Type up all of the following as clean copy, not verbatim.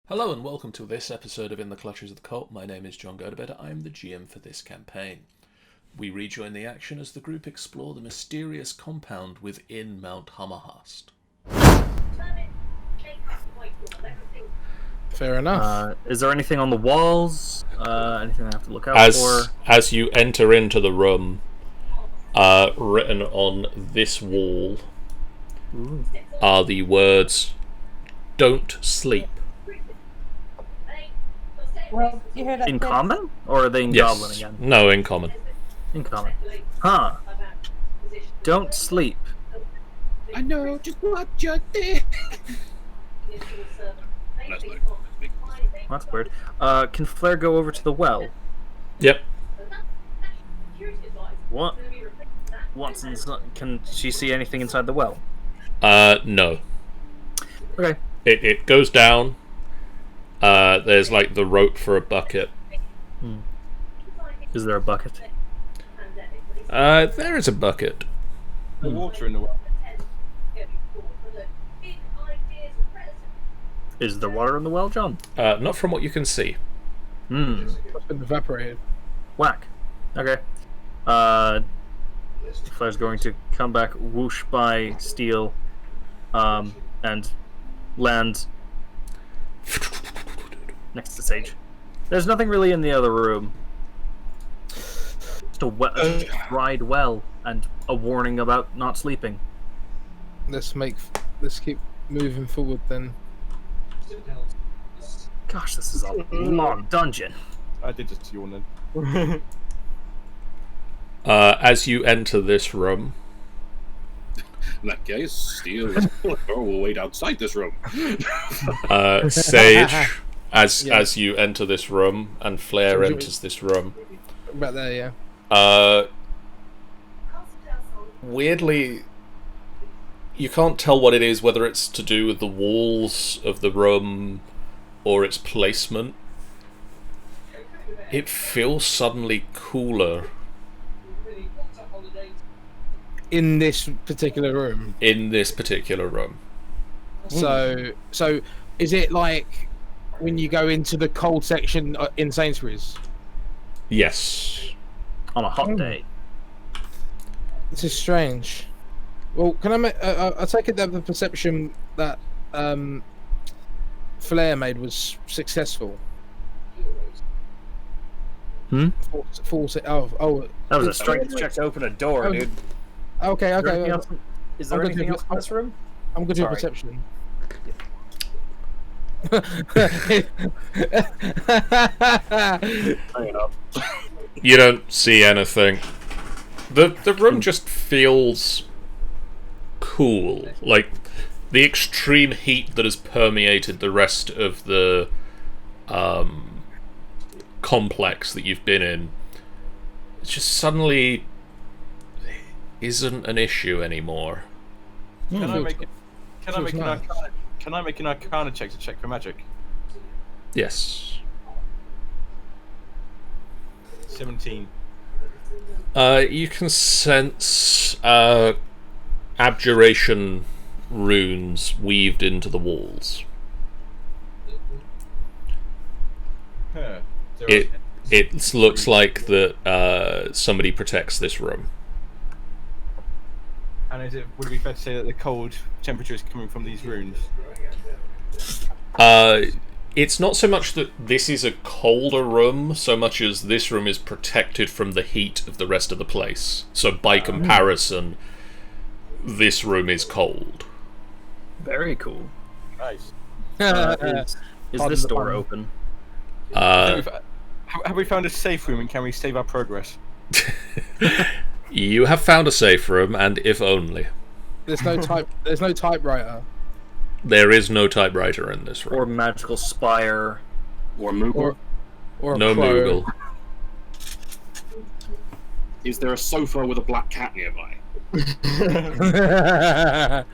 Hello and welcome to this episode of In the Clutches of the Cult. My name is John Godebed. I am the GM for this campaign. We rejoin the action as the group explore the mysterious compound within Mount Hamarhaast. Fair enough. Is there anything on the walls? Anything I have to look out for? As you enter into the room, written on this wall are the words, "Don't sleep." Well, you heard that In bit? common? Or are they in Goblin again? No, in common. In common. Huh. Don't sleep. I know just what you did. That's weird. Can Flair go over to the well? Yep. What? What's inside? Can she see anything inside the well? No. Okay. It goes down. There's like the rope for a bucket. Is there a bucket? There is a bucket. The water in the well. Is there water in the well, John? Not from what you can see. It's been evaporated. Whack. Okay. Flair's going to come back, whoosh by steel, and land next to Sage. There's nothing really in the other room. Just a dried well and a warning about not sleeping. Let's keep moving forward then. Gosh, this is a long dungeon. I did just yawn then. As you enter this room, In that case, steal this door will wait outside this room. Sage, as Yes. you enter this room, and Flair enters this room, About there, yeah. weirdly, you can't tell what it is, whether it's to do with the walls of the room or its placement. It feels suddenly cooler In this particular room. in this particular room. So is it like when you go into the cold section in Sainsbury's? Yes. On a hot day. This is strange. Well, can I make? I take it that the perception that Flair made was successful. Hmm? Oh. That was a strength check to open a door, Oh, dude. Okay. Is there anything else, is there I'm gonna anything do- else in this room? I'm gonna do Sorry. perception. Hang it up. You don't see anything. The room just feels cool. Like, the extreme heat that has permeated the rest of the complex that you've been in, it just suddenly isn't an issue anymore. Can I make feels an nice. arcana? Can I make an arcana check to check for magic? Yes. 17. You can sense abjuration runes weaved into the walls. Huh. It looks like that somebody protects this room. And would it be fair to say that the cold temperature is coming from these runes? It's not so much that this is a colder room, so much as this room is protected from the heat of the rest of the place. So by comparison, this room is cold. Very cool. Nice. Is Pardon this the door pun. open? Have we found a safe room and can we save our progress? You have found a safe room, and if only. There's no typewriter. There is no typewriter in this Or room. magical spire? Or Moogle. Or a No crow. Moogle. Is there a sofa with a black cat nearby?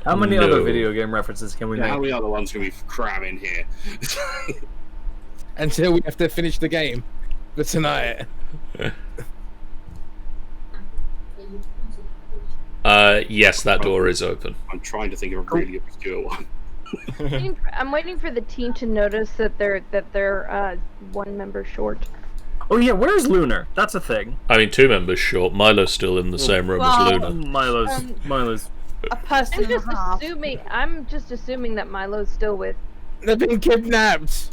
How many No. other video game references can we Yeah, how make? many other ones can we cram in here? Until we have to finish the game for tonight. Yes, that door is open. I'm trying to think of a really obscure one. I'm waiting for the team to notice that they're one member short. Oh yeah, where's Lunar? That's a thing. I mean, 2 members short. Milo's still in the same room as Well, Luna. Milo's. a person I'm and a half. I'm just assuming that Milo's still with. They've been kidnapped.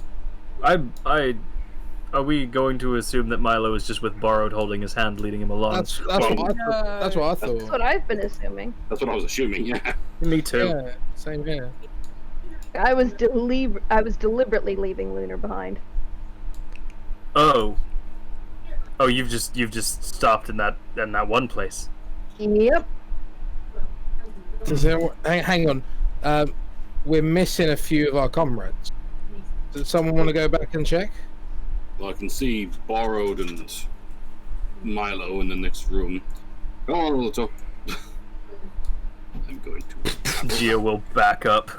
Are we going to assume that Milo is just with Borrowed holding his hand, leading him along? That's what I thought. That's what I thought. That's what I've been assuming. That's what I was assuming. Yeah. Me too. Yeah, same here. I was deliberately leaving Lunar behind. Oh, you've just stopped in that one place. Yep. Hang on. We're missing a few of our comrades. Does someone want to go back and check? Well, I can see Borrowed and Milo in the next room. Go on, Lito. I'm going to. Gia will back up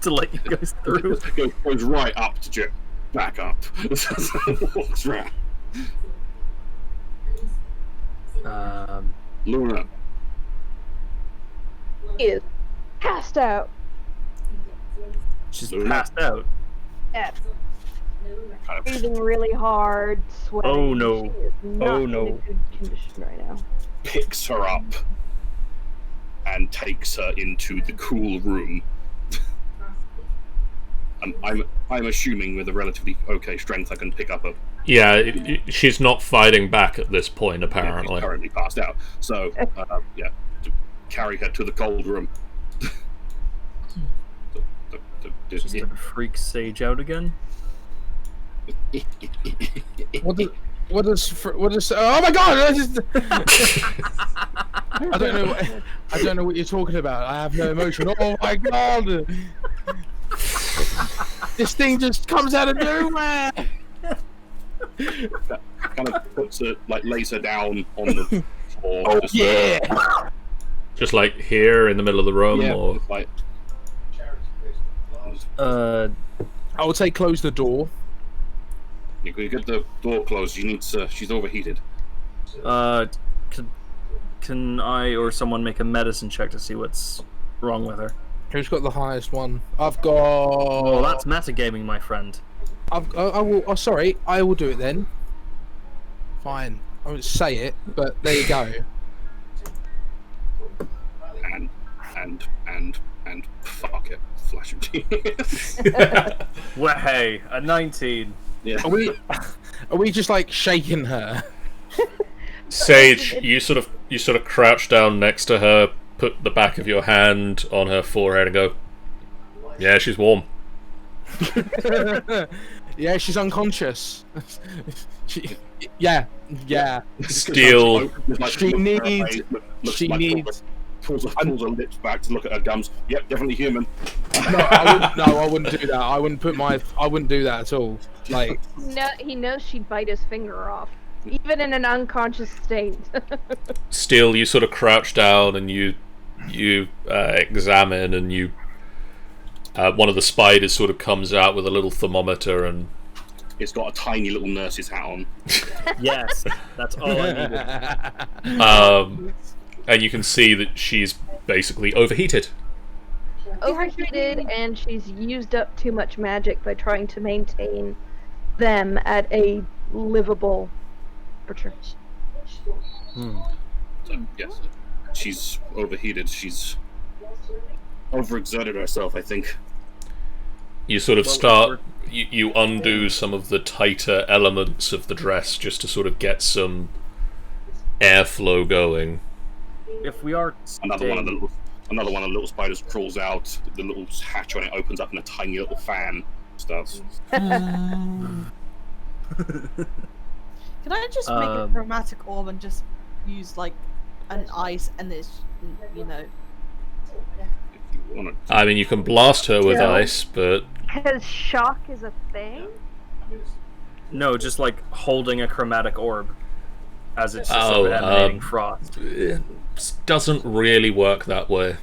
to let you guys through. Goes right up to Gia. Back up. Walks around. Luna. He is passed out. She's Luna. passed out. Yeah. Kind of Breathing really hard, sweating. Oh, no. She is not Oh, in no. a good condition right now. picks her up and takes her into the cool room. I'm assuming with a relatively okay strength I can pick up a. Yeah, she's not fighting back at this point, She's apparently. currently passed out. So yeah, to carry her to the cold room. Just to freak Sage out again. What does? Oh my god! I don't know. I don't know what you're talking about. I have no emotion. Oh my god! This thing just comes out of nowhere. Kind of puts her, like, lays her down on the floor. Oh just, yeah! Just like here in the middle of the room, yeah, or like. I would say close the door. You get the door closed. She needs. She's overheated. Can I or someone make a medicine check to see what's wrong with her? Who's got the highest one? I've got. Oh, that's metagaming, my friend. I will. Oh, sorry. I will do it then. Fine. I won't say it, but there you go. And fuck it. Flash of tears. Well, hey, a 19. Yeah. Are we just like shaking her? Sage, you sort of crouch down next to her, put the back of your hand on her forehead, and go, "Yeah, she's warm." Yeah, she's unconscious. Yeah. Steel. She needs. Pulls her lips back to look at her gums. Yep, definitely human. I wouldn't do that. I wouldn't do that at all. Like, No, he knows she'd bite his finger off, even in an unconscious state. Steel, you sort of crouch down and you examine, and you one of the spiders sort of comes out with a little thermometer, and It's got a tiny little nurse's hat on. Yes, that's all I needed. and you can see that she's basically overheated. Overheated, and she's used up too much magic by trying to maintain them at a livable temperature. So, yes, she's overheated. She's overexerted herself, I think. You sort of start. You undo some of the tighter elements of the dress just to sort of get some airflow going. If we are Another one of the little spiders crawls out. The little hatch on it opens up, and a tiny little fan starts. Can I just make a chromatic orb and just use like an ice and this, you know? If you want to. I mean, you can blast her with Yeah. ice, but Because shock is a thing? No, just like holding a chromatic orb as it's just sort of emanating frost. it doesn't really work that way.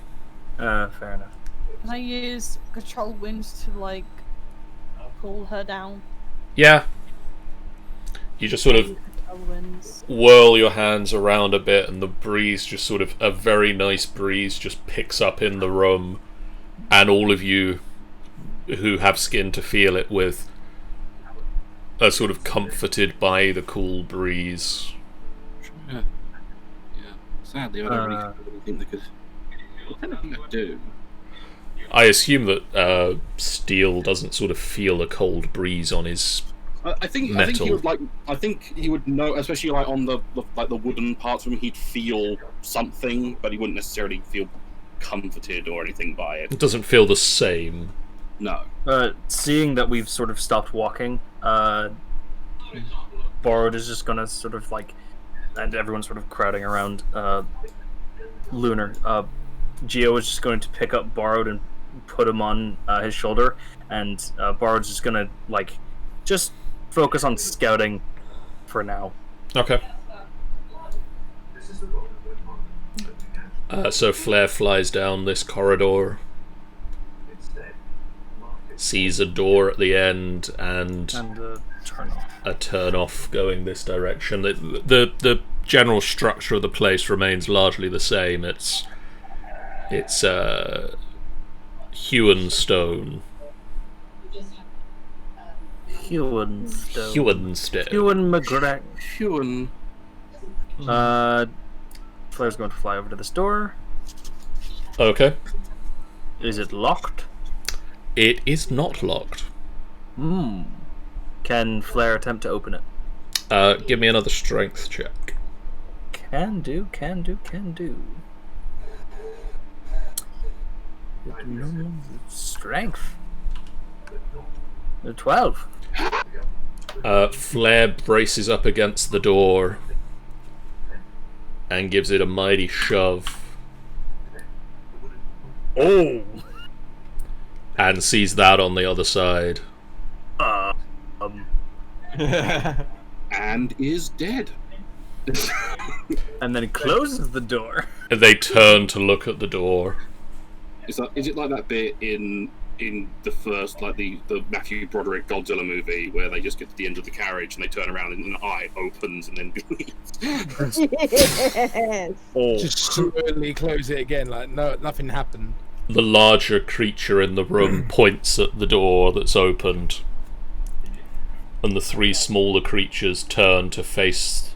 Fair enough. Can I use control winds to like pull her down? Yeah. You just sort of Control winds. whirl your hands around a bit, and the breeze just sort of, a very nice breeze just picks up in the room, and all of you who have skin to feel it with are sort of comforted by the cool breeze. Yeah. Sadly, I don't really think they could. What kind of thing I do? I assume that Steel doesn't sort of feel a cold breeze on his I think metal. he would like. I think he would know, especially like on the wooden parts of him. He'd feel something, but he wouldn't necessarily feel comforted or anything by it. It doesn't feel the same. No. Seeing that we've sort of stopped walking, Borrowed is just gonna sort of like, and everyone's sort of crowding around Lunar. Geo is just going to pick up Borrowed and put him on his shoulder, and Borrowed's just gonna like just focus on scouting for now. Okay. So Flare flies down this corridor, sees a door at the end, and Turn off. a turn off going this direction. The general structure of the place remains largely the same. It's hewn stone. Hewn stone. Hewn stone. Hewn McGregor. Hewn. Flare's going to fly over to this door. Okay. Is it locked? It is not locked. Can Flare attempt to open it? Give me another strength check. Can do. Strength. 12. Flare braces up against the door and gives it a mighty shove. Oh! And sees that on the other side. And is dead. And then closes the door. And they turn to look at the door. Is it like that bit in the first, like the Matthew Broderick Godzilla movie, where they just get to the end of the carriage and they turn around and an eye opens and then Yes. Just slowly close it again, like nothing happened. The larger creature in the room points at the door that's opened, and the three smaller creatures turn to face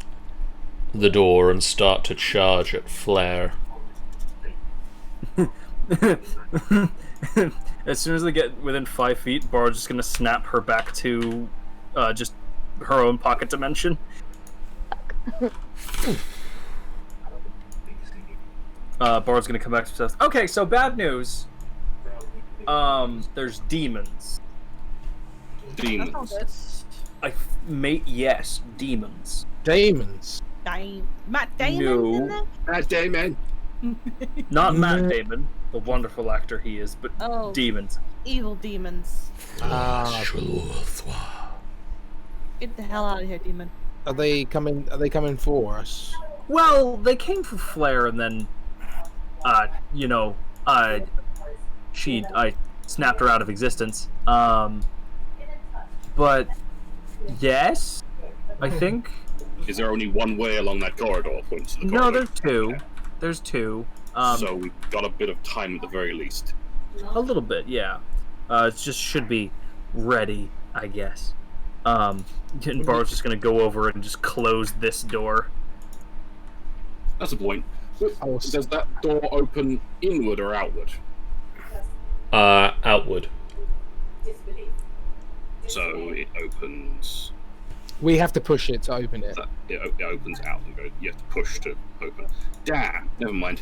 the door and start to charge at Flare. As soon as they get within 5 feet, Bar's just gonna snap her back to just her own pocket dimension. Bard's gonna come back to himself. Okay, so bad news. There's demons. That sounds good. Yes, demons. Demons. Matt Damon in there? Matt Damon. Not Matt Damon, the wonderful actor he is, but Oh, demons. evil demons. Get the hell out of here, demon. Are they coming for us? Well, they came for Flare, and then, I snapped her out of existence. But yes, I think. Is there only one way along that corridor? Points to the No, corridor. there's two. There's two. So we've got a bit of time at the very least. A little bit, yeah. It just should be ready, I guess. And Bar's just gonna go over and just close this door. That's a point. Does that door open inward or outward? Outward. So it opens. We have to push it to open it. It opens out and goes. You have to push to open. Damn. Never mind.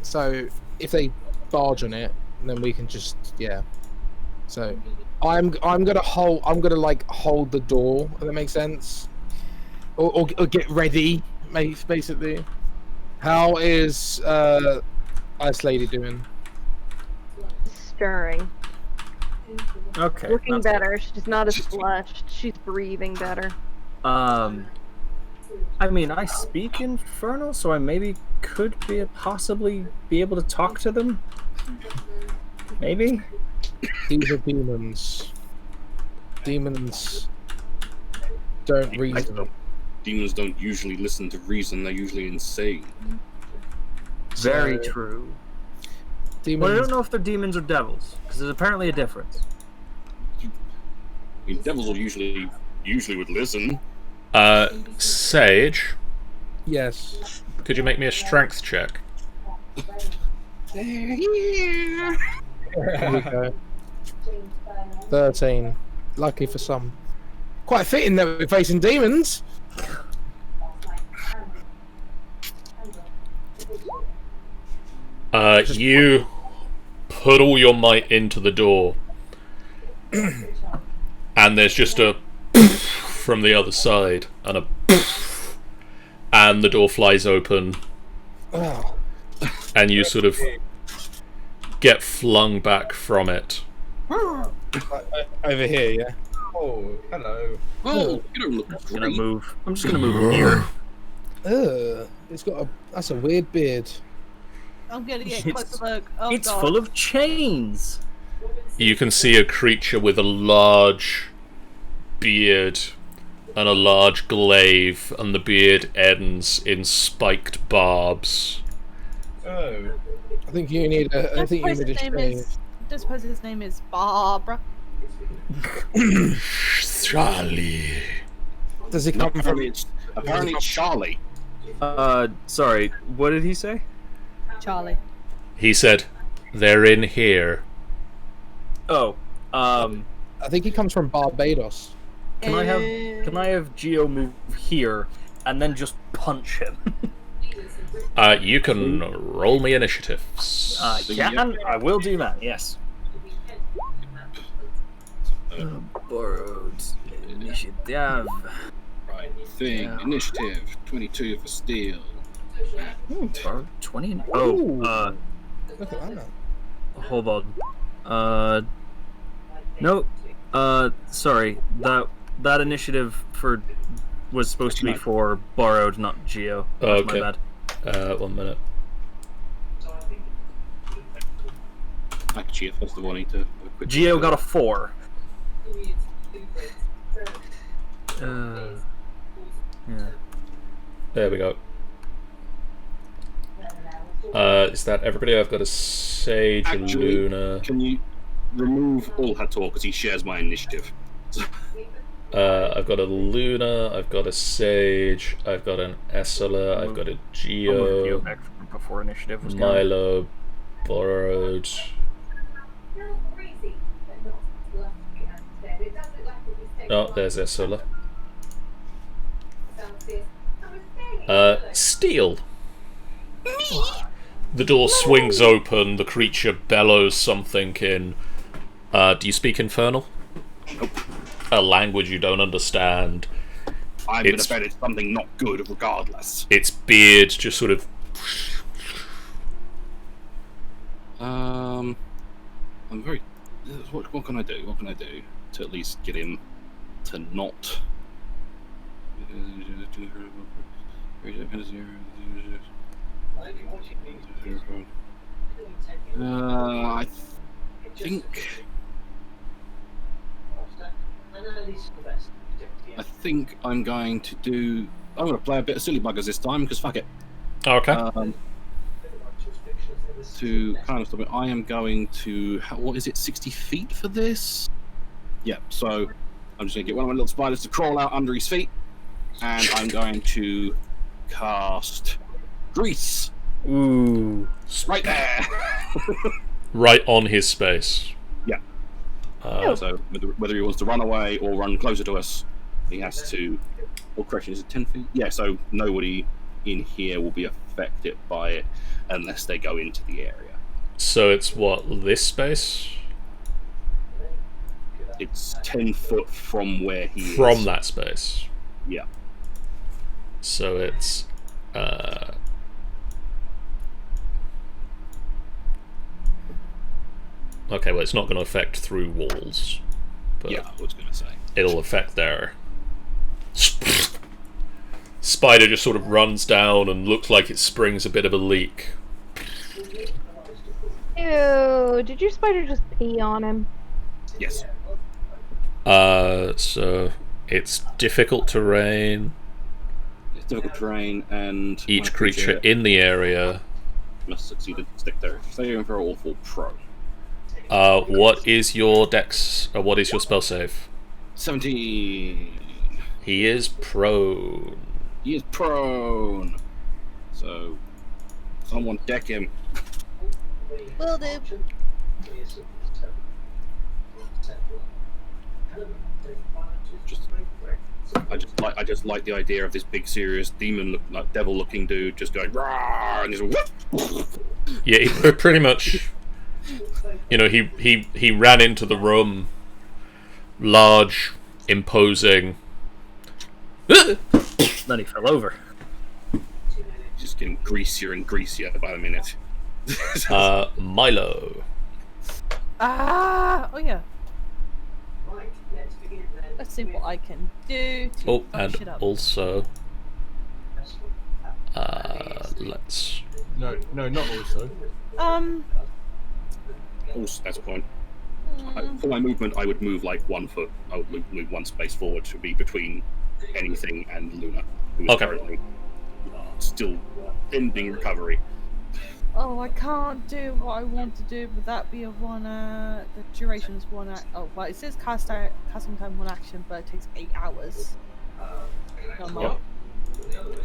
So if they barge on it, then we can just So I'm gonna hold the door. If that makes sense, or get ready, basically. How is Ice Lady doing? Stirring. Okay. Looking that's better. She's not as flushed. She's breathing better. good. I mean, I speak Infernal, so I maybe could possibly be able to talk to them. Maybe. These are demons. Demons don't reason. Demons don't usually listen to reason. They're usually insane. Very So, true. Demons. Well, I don't know if they're demons or devils, because there's apparently a difference. I mean, devils will usually would listen. Sage, Yes. could you make me a strength check? There we go. 13. Lucky for some. Quite fitting that we're facing demons. You put all your might into the door, and there's just a from the other side, and and the door flies open, Oh. and you sort of get flung back from it. Over here, yeah. Oh, hello. Oh, you don't look I'm just gonna great. move. I'm just gonna move here. It's got a. That's a weird beard. I'm gonna get It's- closer look. Oh It's god. full of chains. You can see a creature with a large beard and a large glaive, and the beard ends in spiked barbs. Oh. I think you need a. I think you Just need a suppose his name change. is. Just suppose his name is Barbara. Charlie. Does he come from? Apparently it's Charlie. Sorry. What did he say? Charlie. He said, "They're in here." Oh. I think he comes from Barbados. Can I have Geo move here and then just punch him? You can roll me initiatives. I will do that. Yes. Borrowed initiative. Right thing. Initiative 22 for steel. Borrowed 20. Ooh. Oh. Look at that. Hold on. No. Sorry. That initiative was supposed to be for borrowed, not Geo. That's Okay. my bad. 1 minute. Actually, first of all, I need to. Geo got a 4. Yeah. There we go. Is that everybody? I've got a Sage, a Actually, Luna. Can you remove all Hator because he shares my initiative? I've got a Luna, I've got a Sage, I've got an Essela, I've got a I'll move Geo Geo, back before initiative was going. Milo, Borrowed. Oh, there's Essela. Steel. The door swings open, the creature bellows something in. Do you speak Infernal? A language you don't understand. I'm going to bet it's something not good regardless. Its beard just sort of. I'm very. What can I do? What can I do to at least get him to not? I think I'm going to do. I'm going to play a bit of silly buggers this time because fuck it. Okay. To kind of stop it, I am going to. What is it? 60 feet for this? Yeah. So I'm just going to get one of my little spiders to crawl out under his feet, and I'm going to cast Grease Ooh. right there. Right on his space. Yeah. So whether he wants to run away or run closer to us, he has to. Or correction, is it 10 feet? Yeah. So nobody in here will be affected by it unless they go into the area. So it's what, this space? It's 10 foot from where he is. From that space. Yeah. So it's okay, well it's not going to affect through walls. But Yeah, I was going to say. it'll affect their spider just sort of runs down and looks like it springs a bit of a leak. Ew, did your spider just pee on him? Yes. So it's difficult terrain. It's difficult terrain, and Each my creature in the area must succeed a dexterity saving throw or fall prone. What is your dex? What is your spell save? 17. He is prone. He is prone. So, someone deck him. Will do. I just like the idea of this big, serious demon, like devil-looking dude, just going rah, and just whoop. Yeah, he pretty much. You know, he ran into the room, large, imposing. Then he fell over. Just getting greasier and greasier by the minute. Milo. Oh yeah. Let's see what I can do to Oh, finish and it up. also, let's. No, not also. Also, that's a point. For my movement, I would move like 1 foot. I would move 1 space forward to be between anything and Luna, who is Okay. currently still pending recovery. Oh, I can't do what I want to do. Would that be a one? The duration's one. Oh, well, it says casting time 1 action, but it takes 8 hours. No more.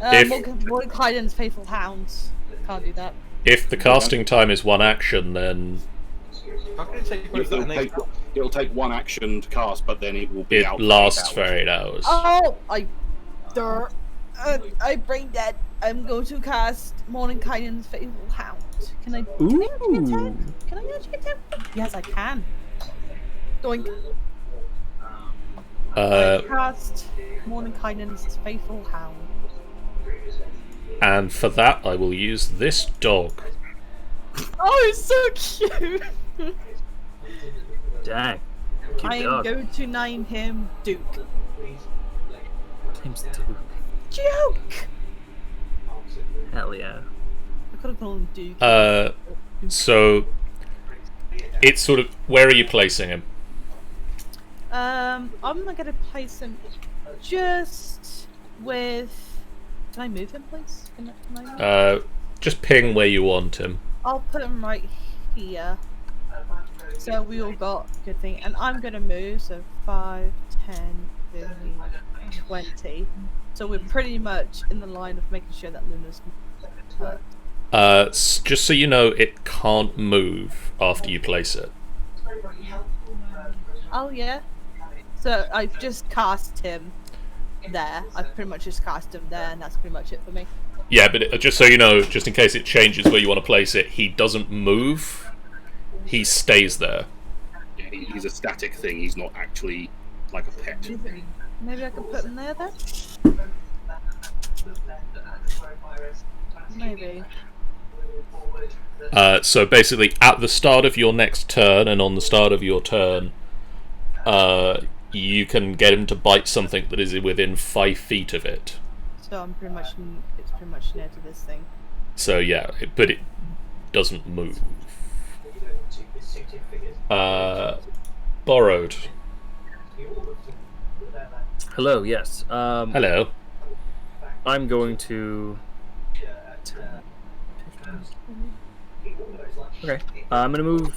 Mordenkainen's Faithful Hounds. Can't do that. If the casting time is 1 action, then How can it take both that and eight? It'll take 1 action to cast, but then it will be it out. lasts for for 8 hours. Oh, I brain dead. I'm going to cast Mordenkainen's Faithful Hound. Can I actually attempt? Can I actually attempt? Yes, I can. Doink. Cast Mordenkainen's Faithful Hound. And for that, I will use this dog. Oh, it's so cute. Dang. Cute I am dog. going to name him Duke. Name's Duke. Duke. Hell yeah. I could have called him Duke. So it's sort of, where are you placing him? I'm not gonna place him just with. Can I move him, please? Can I move? Just ping where you want him. I'll put him right here. So we all got good thing, and I'm gonna move. So 5, 10, 15, 20. So we're pretty much in the line of making sure that Luna's hurt. Just so you know, it can't move after you place it. Oh yeah. So I've just cast him there. I've pretty much just cast him there, and that's pretty much it for me. Yeah, but just so you know, just in case it changes where you want to place it, he doesn't move. He stays there. Yeah, he's a static thing. He's not actually like a pet. Maybe I can put him there then. Maybe. So basically, at the start of your next turn and on the start of your turn, you can get him to bite something that is within 5 feet of it. So I'm pretty much. It's pretty much near to this thing. So yeah, but it doesn't move. Borrowed. Hello, yes. Hello. I'm going to... Okay. I'm going to move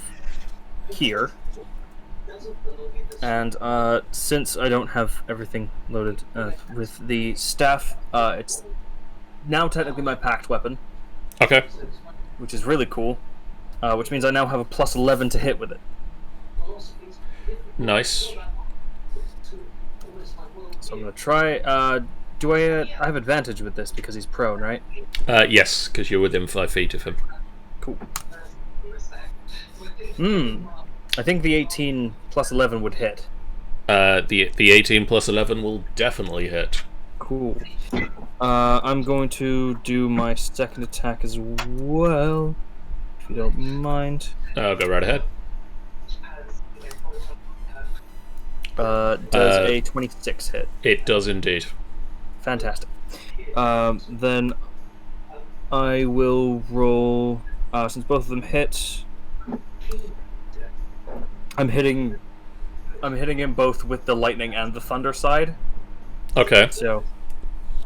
here. And since I don't have everything loaded with the staff, it's now technically my packed weapon, Okay. which is really cool. Which means I now have a plus 11 to hit with it. Nice. So I'm going to try... do I have advantage with this because he's prone, right? Yes, because you're within 5 feet of him. Cool. I think the 18 plus 11 would hit. The 18 plus 11 will definitely hit. Cool. I'm going to do my second attack as well, if you don't mind. Go right ahead. Does a 26 hit? It does indeed. Fantastic. Then I will roll. Since both of them hit, I'm hitting him both with the lightning and the thunder side. Okay. So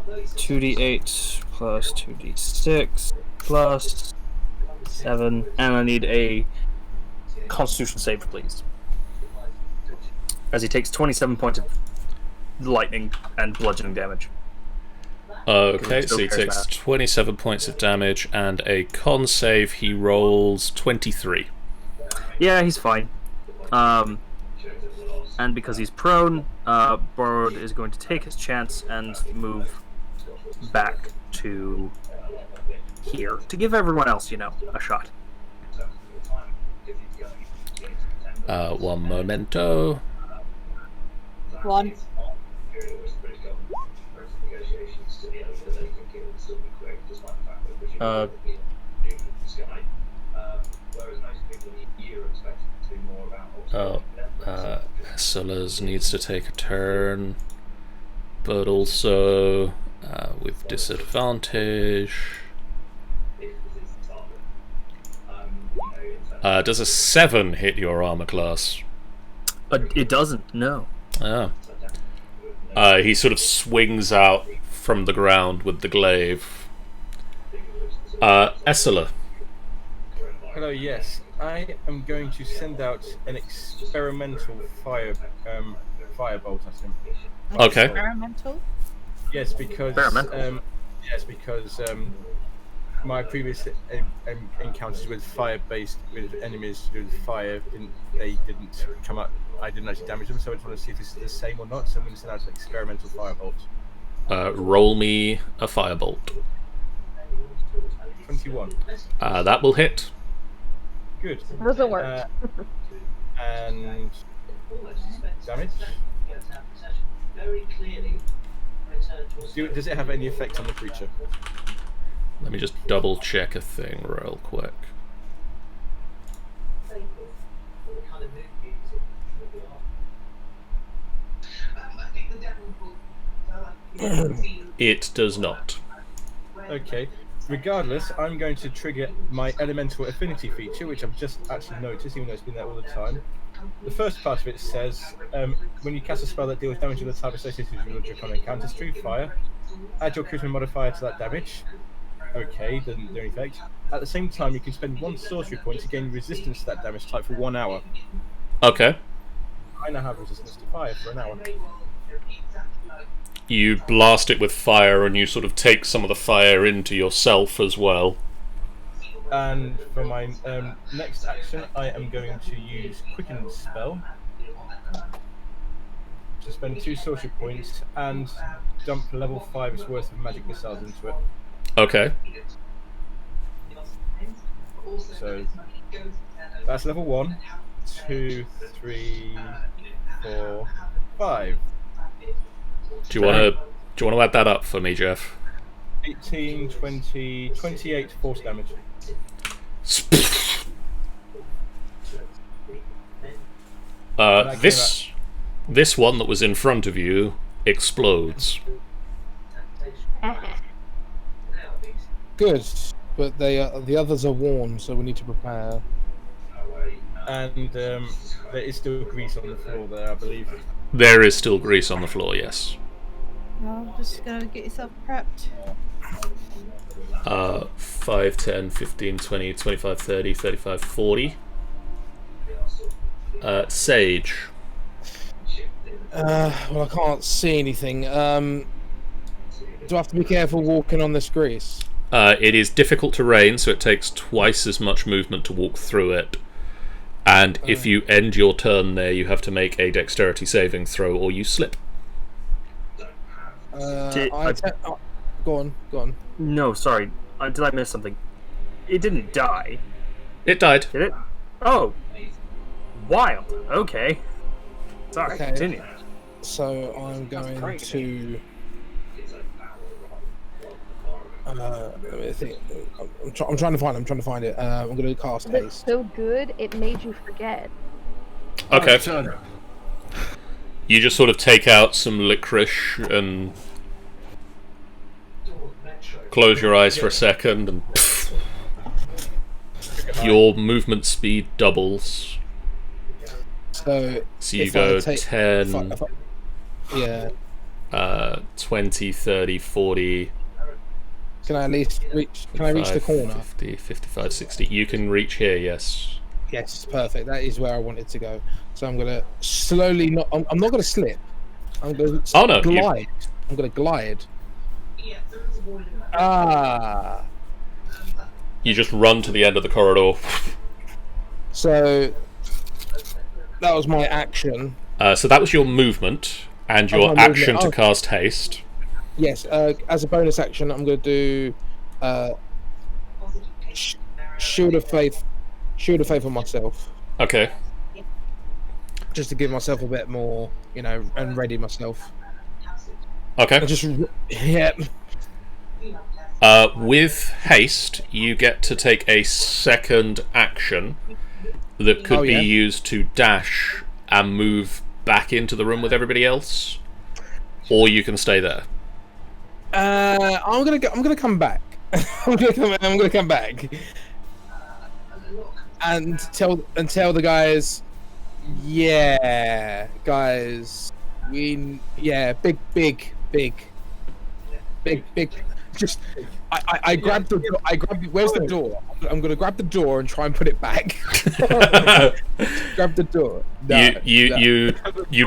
2d8 plus 2d6 plus 7, and I need a Constitution save, please. As he takes 27 points of lightning and bludgeoning damage. Okay, so he takes 27 points of damage and a con save. He rolls 23. Yeah, he's fine. And because he's prone, Borrowed is going to take his chance and move back to here to give everyone else, a shot. One momento. 1. Sellers needs to take a turn, but also with disadvantage. Does a 7 hit your armor class? It doesn't, no. Oh. He sort of swings out from the ground with the glaive. Essela. Hello, yes. I am going to send out an experimental firebolt at him. Okay. Experimental? Yes, because my previous encounters with with enemies with fire didn't come up. I didn't actually damage them, so I just want to see if this is the same or not. So I'm going to send out an experimental firebolt. Roll me a firebolt. 21. That will hit. Good. Doesn't work. And damage. Does it have any effect on the creature? Let me just double check a thing real quick. It does not. Okay. Regardless, I'm going to trigger my elemental affinity feature, which I've just actually noticed, even though it's been there all the time. The first part of it says, when you cast a spell that deals damage to the type associated with your draconic encounter, stream fire, add your charisma modifier to that damage. Okay, doesn't do any effect. At the same time, you can spend 1 sorcery point to gain resistance to that damage type for 1 hour. Okay. I now have resistance to fire for an hour. You blast it with fire and you sort of take some of the fire into yourself as well. And for my next action, I am going to use Quicken Spell to spend 2 sorcery points and dump level 5's worth of magic missiles into it. Okay. So that's level 1, 2, 3, 4, 5. Do you want to add that up for me, Jeff? 18, 20, 28 force damage. This one that was in front of you explodes. Good, but the others are warm, so we need to prepare. And there is still grease on the floor there, I believe. There is still grease on the floor, yes. Well, just go get yourself prepped. 5, 10, 15, 20, 25, 30, 35, 40. Sage. Well, I can't see anything. Do I have to be careful walking on this grease? It is difficult terrain, so it takes twice as much movement to walk through it. And if you end your turn there, you have to make a dexterity saving throw or you slip. Go on. No, sorry. Did I miss something? It didn't die. It died. Did it? Oh. Wild. Okay. Sorry, Okay. continue. So I'm going to. Let me think. I'm trying to find it. I'm going to cast It's haste. so good, it made you forget. Okay. You just sort of take out some licorice and close your eyes for a second, and your movement speed doubles. So you if go I take- 10, if I- yeah. 20, 30, 40, Can I at least reach? Can I reach the corner? 50, 55, 60. You can reach here, yes. Yes, perfect. That is where I wanted to go. So I'm gonna slowly not. I'm not gonna slip. I'm gonna glide. I'm gonna glide. Ah. You just run to the end of the corridor. So that was my action. So that was your movement and your action to cast haste. Yes. As a bonus action, I'm gonna do shield of faith. Shield of faith on myself. Okay. Just to give myself a bit more, and ready myself. Okay. And just yeah. With haste, you get to take a second action that could be used to dash and move back into the room with everybody else, or you can stay there. I'm gonna come back. I'm gonna come back and tell the guys. Yeah, guys. Big. Just, I grabbed the. Where's the door? I'm gonna grab the door and try and put it back. Grab the door. No, you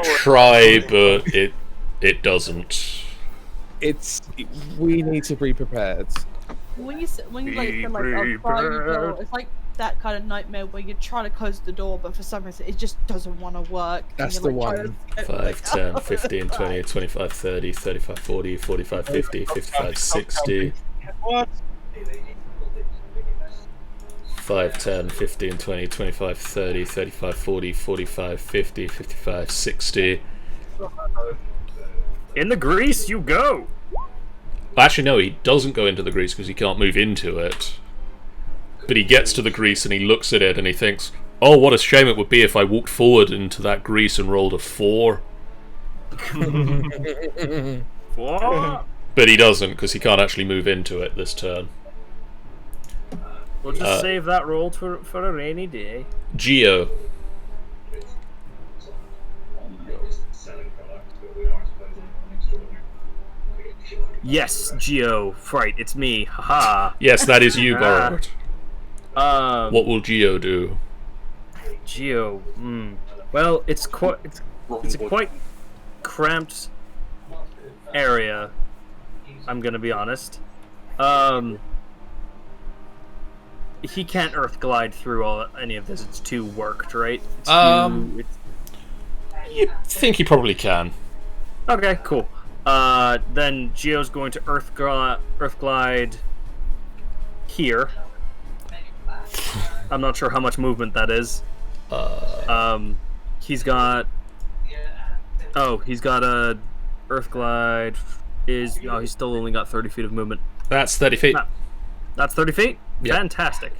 try, but it doesn't. We need to be prepared. When you like I'll try the door, it's like that kind of nightmare where you're trying to close the door, but for some reason it just doesn't want to work. That's the one. 5, 10, 15, 20, 25, 30, 35, 40, 45, 50, 55, 60. What? 5, 10, 15, 20, 25, 30, 35, 40, 45, 50, 55, 60. In the grease you go! Actually, no, he doesn't go into the grease because he can't move into it. But he gets to the grease and he looks at it and he thinks, oh, what a shame it would be if I walked forward into that grease and rolled a 4. What? But he doesn't because he can't actually move into it this turn. We'll just save that roll for a rainy day. Geo. Yes, Geo. Right, it's me. Haha. Yes, that is you, Borrowed. What will Geo do? Geo. Well, it's a quite cramped area. I'm gonna be honest. He can't earth glide through any of this. It's too worked, right? You think he probably can. Okay, cool. Then Geo's going to earth glide here. I'm not sure how much movement that is. He's got a earth glide. He's still only got 30 feet of movement. That's 30 feet. That's 30 feet? Yep. Fantastic.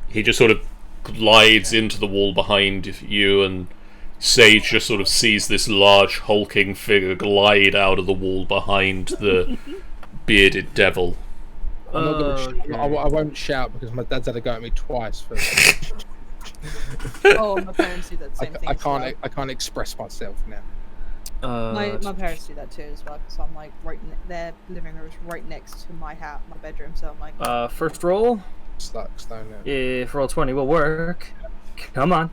He just sort of glides into the wall behind you, and Sage just sort of sees this large hulking figure glide out of the wall behind the bearded devil. I'm not gonna I won't shout because my dad's had a go at me twice. For Oh, my parents do that same thing. I can't express myself now. My parents do that too as well. So I'm like their living room is right next to my bedroom. So I'm like. First roll. Sucks, don't it? If roll 20 will work, come on.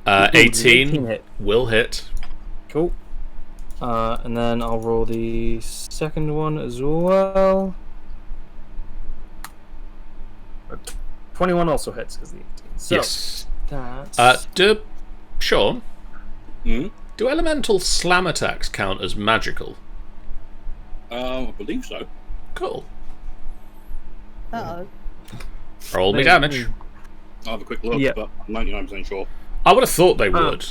18 will hit. Cool. And then I'll roll the second one as well. 21 also hits because the 18. So, yes. That's... Sean? Hmm? Do elemental slam attacks count as magical? I believe so. Cool. Uh-oh. Roll me damage. I'll have a quick look, Yep. but I'm 99% sure. I would have thought they would.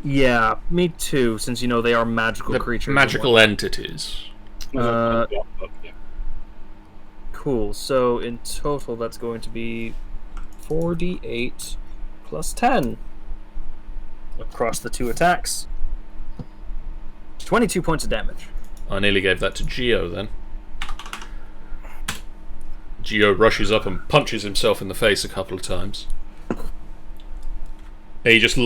Yeah, me too, since they are magical creatures. Magical entities. Yeah. Cool, so in total that's going to be 4d8 plus 10 across the two attacks. 22 points of damage. I nearly gave that to Geo then. Geo rushes up and punches himself in the face a couple of times. And he just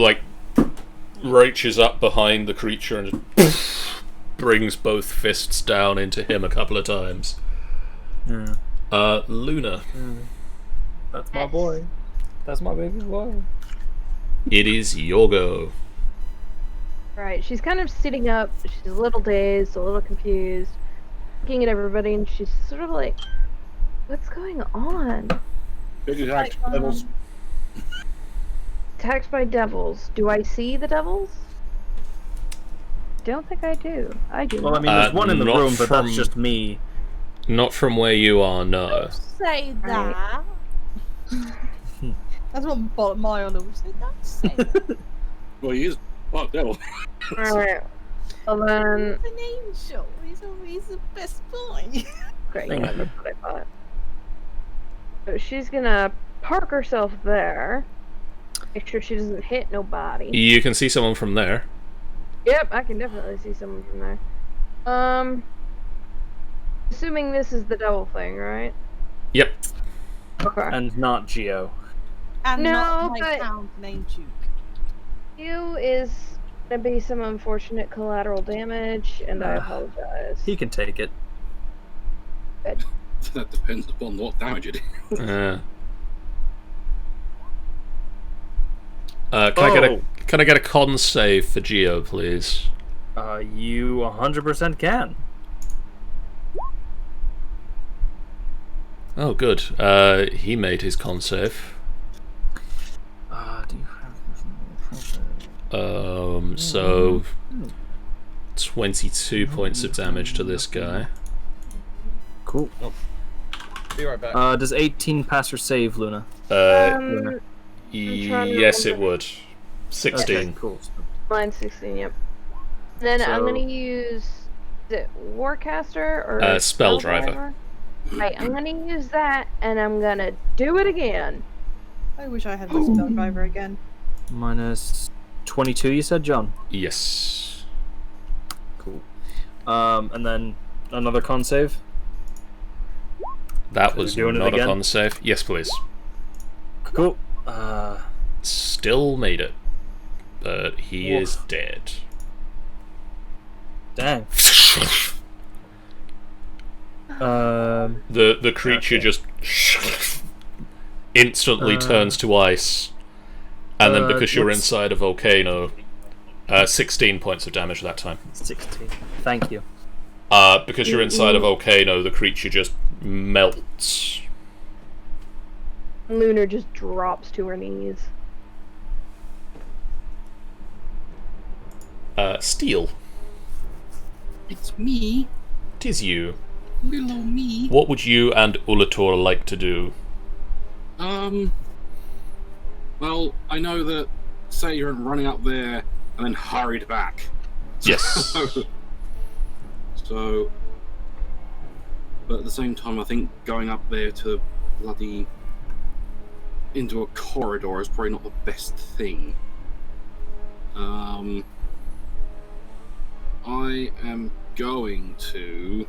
reaches up behind the creature and just brings both fists down into him a couple of times. Yeah. Luna. That's my boy. That's my baby boy. It is your go. Right, she's kind of sitting up. She's a little dazed, a little confused, looking at everybody, and she's sort of like, "What's going on?" Big attack, devils. Attacked by devils. Do I see the devils? Don't think I do. I do. Well, I mean, there's one in the not room, but from- that's just me. Not from where you are, no. Say that. That's what my honor would say. Don't say that. Well, he is. Oh, devil. Alright. Well then. He's an angel. He's always the best boy. Great, yeah, that's what I thought. So she's gonna park herself there. Make sure she doesn't hit nobody. You can see someone from there. Yep, I can definitely see someone from there. Assuming this is the devil thing, right? Yep. Okay. And not Geo. And No, not my but- count name Duke. You is gonna be some unfortunate collateral damage, and I Ah. apologize. He can take it. Good. That depends upon what damage it is. Can I get a con save for Geo, please? You 100% can. Oh, good. He made his con save. Do you have... So 22 points of damage to this guy. Cool. Be right back. Does 18 pass or save, Luna? trying to Yes, it would. 16. Okay, cool. Mine's 16, yep. Then I'm So- gonna use, is it Warcaster or Spelldriver. Right, I'm gonna use that, and I'm gonna do it again. I wish I had the spell driver again. Minus 22, you said, John? Yes. Cool. And then another con save? That So was you're doing it not a again? con save. Yes, please. Cool. Still made it. But he is dead. Dang. The creature Okay. just instantly turns to ice. And then because you're what's- inside a volcano, 16 points of damage that time. 16. Thank you. Because you're inside a volcano, the creature just melts. Lunar just drops to her knees. Steel. It's me, Tis you. little me. What would you and Ulator like to do? Well, I know that say you're running up there and then hurried back. Yes. So, but at the same time, I think going up there to bloody into a corridor is probably not the best thing. I am going to.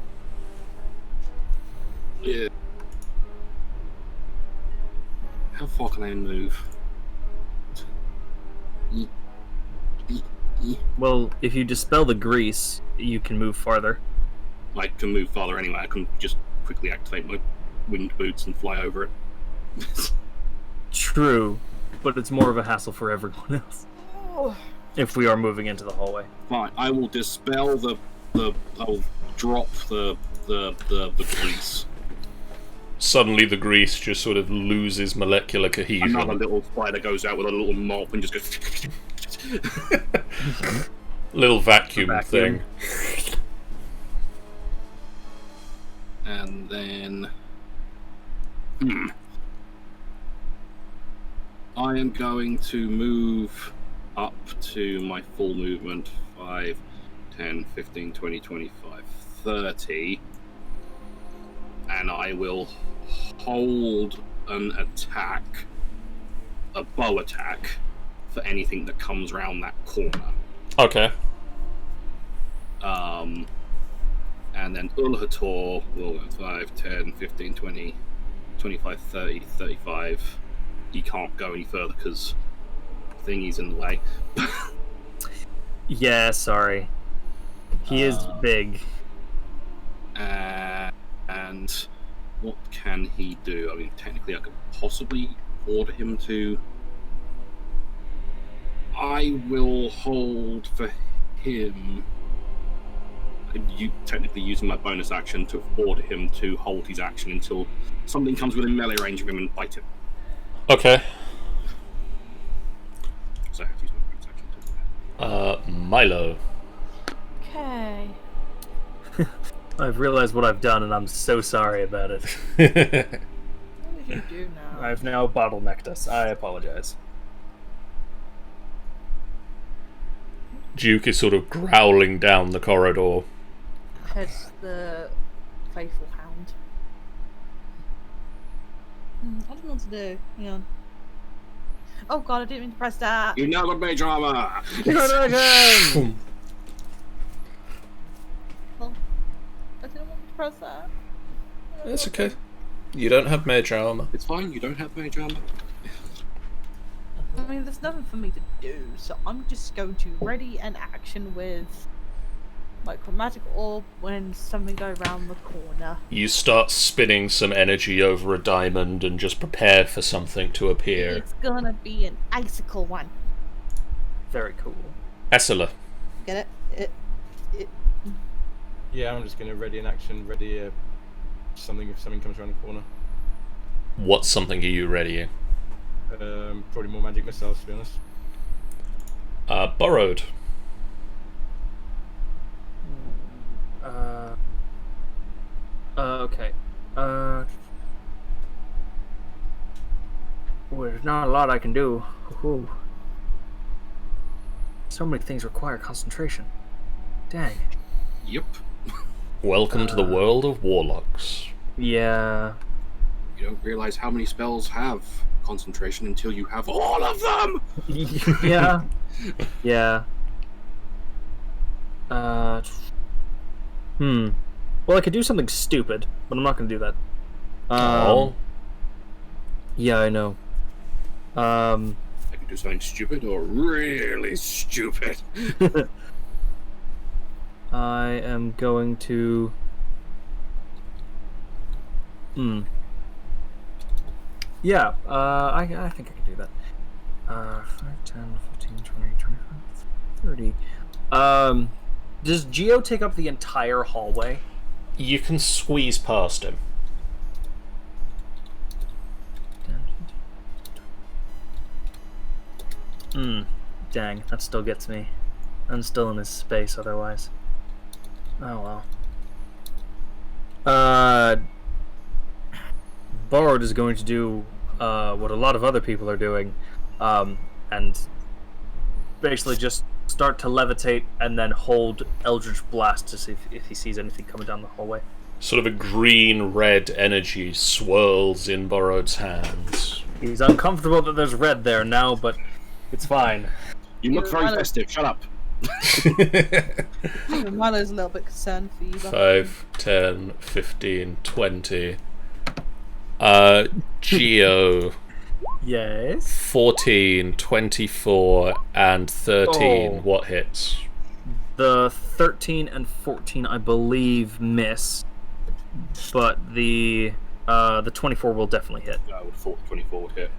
Yeah. How far can I move? Well, if you dispel the grease, you can move farther. I can move farther anyway. I can just quickly activate my winged boots and fly over it. True, but it's more of a hassle for everyone else. If we are moving into the hallway. Fine. I will dispel I'll drop the grease. Suddenly the grease just sort of loses molecular cohesion. Another little spider goes out with a little mop and just goes. Little vacuum, Vacuum. thing. And then. I am going to move up to my full movement 5, 10, 15, 20, 25, 30. And I will hold an attack, a bow attack, for anything that comes around that corner. Okay. And then Ulhator will go 5, 10, 15, 20, 25, 30, 35. He can't go any further because thingy's in the way. Yeah, sorry. He is big. And what can he do? I mean, technically, I could possibly order him to. I will hold for him. Technically using my bonus action to order him to hold his action until something comes within melee range of him and bite him. Okay. So I have to use my bonus action to do that. Milo. Okay. I've realized what I've done, and I'm so sorry about it. What did you do now? I've now bottlenecked us. I apologize. Duke is sort of growling down the corridor. Heads the faithful hound. I don't know what to do. Hang on. Oh god, I didn't mean to press that. You now got mage armor! Well, I didn't want to press that. It's okay. You don't have mage armor. It's fine, you don't have mage armor. I mean, there's nothing for me to do, so I'm just going to ready an action with my chromatic orb when something goes around the corner. You start spinning some energy over a diamond and just prepare for something to appear. It's gonna be an icicle one. Very cool. Essela. Get it? Yeah, I'm just going to ready an action, ready something if something comes around the corner. What something are you readying? Probably more magic missiles, to be honest. Borrowed. Okay. Well, there's not a lot I can do. Ooh. So many things require concentration. Dang. Yep. Welcome to the world of warlocks. Yeah. You don't realize how many spells have concentration until you have all of them! Yeah. Yeah. Well, I could do something stupid, but I'm not going to do that. Oh. Yeah, I know. I could do something stupid or really stupid. I am going to... Yeah, I think I can do that. 5, 10, 15, 20, 25, 30. Does Geo take up the entire hallway? You can squeeze past him. Dang, that still gets me. I'm still in his space otherwise. Oh well. Borrowed is going to do what a lot of other people are doing, and basically just start to levitate and then hold Eldritch Blast to see if he sees anything coming down the hallway. Sort of a green-red energy swirls in Borrowed's hands. He's uncomfortable that there's red there now, but it's fine. You look very festive, shut up. Milo's a little bit concerned for you. 5, 10, 15, 20. Geo. Yes? 14, 24, and 13. Oh. What hits? The 13 and 14, I believe, miss, but the 24 will definitely hit. I would have thought 24 would hit.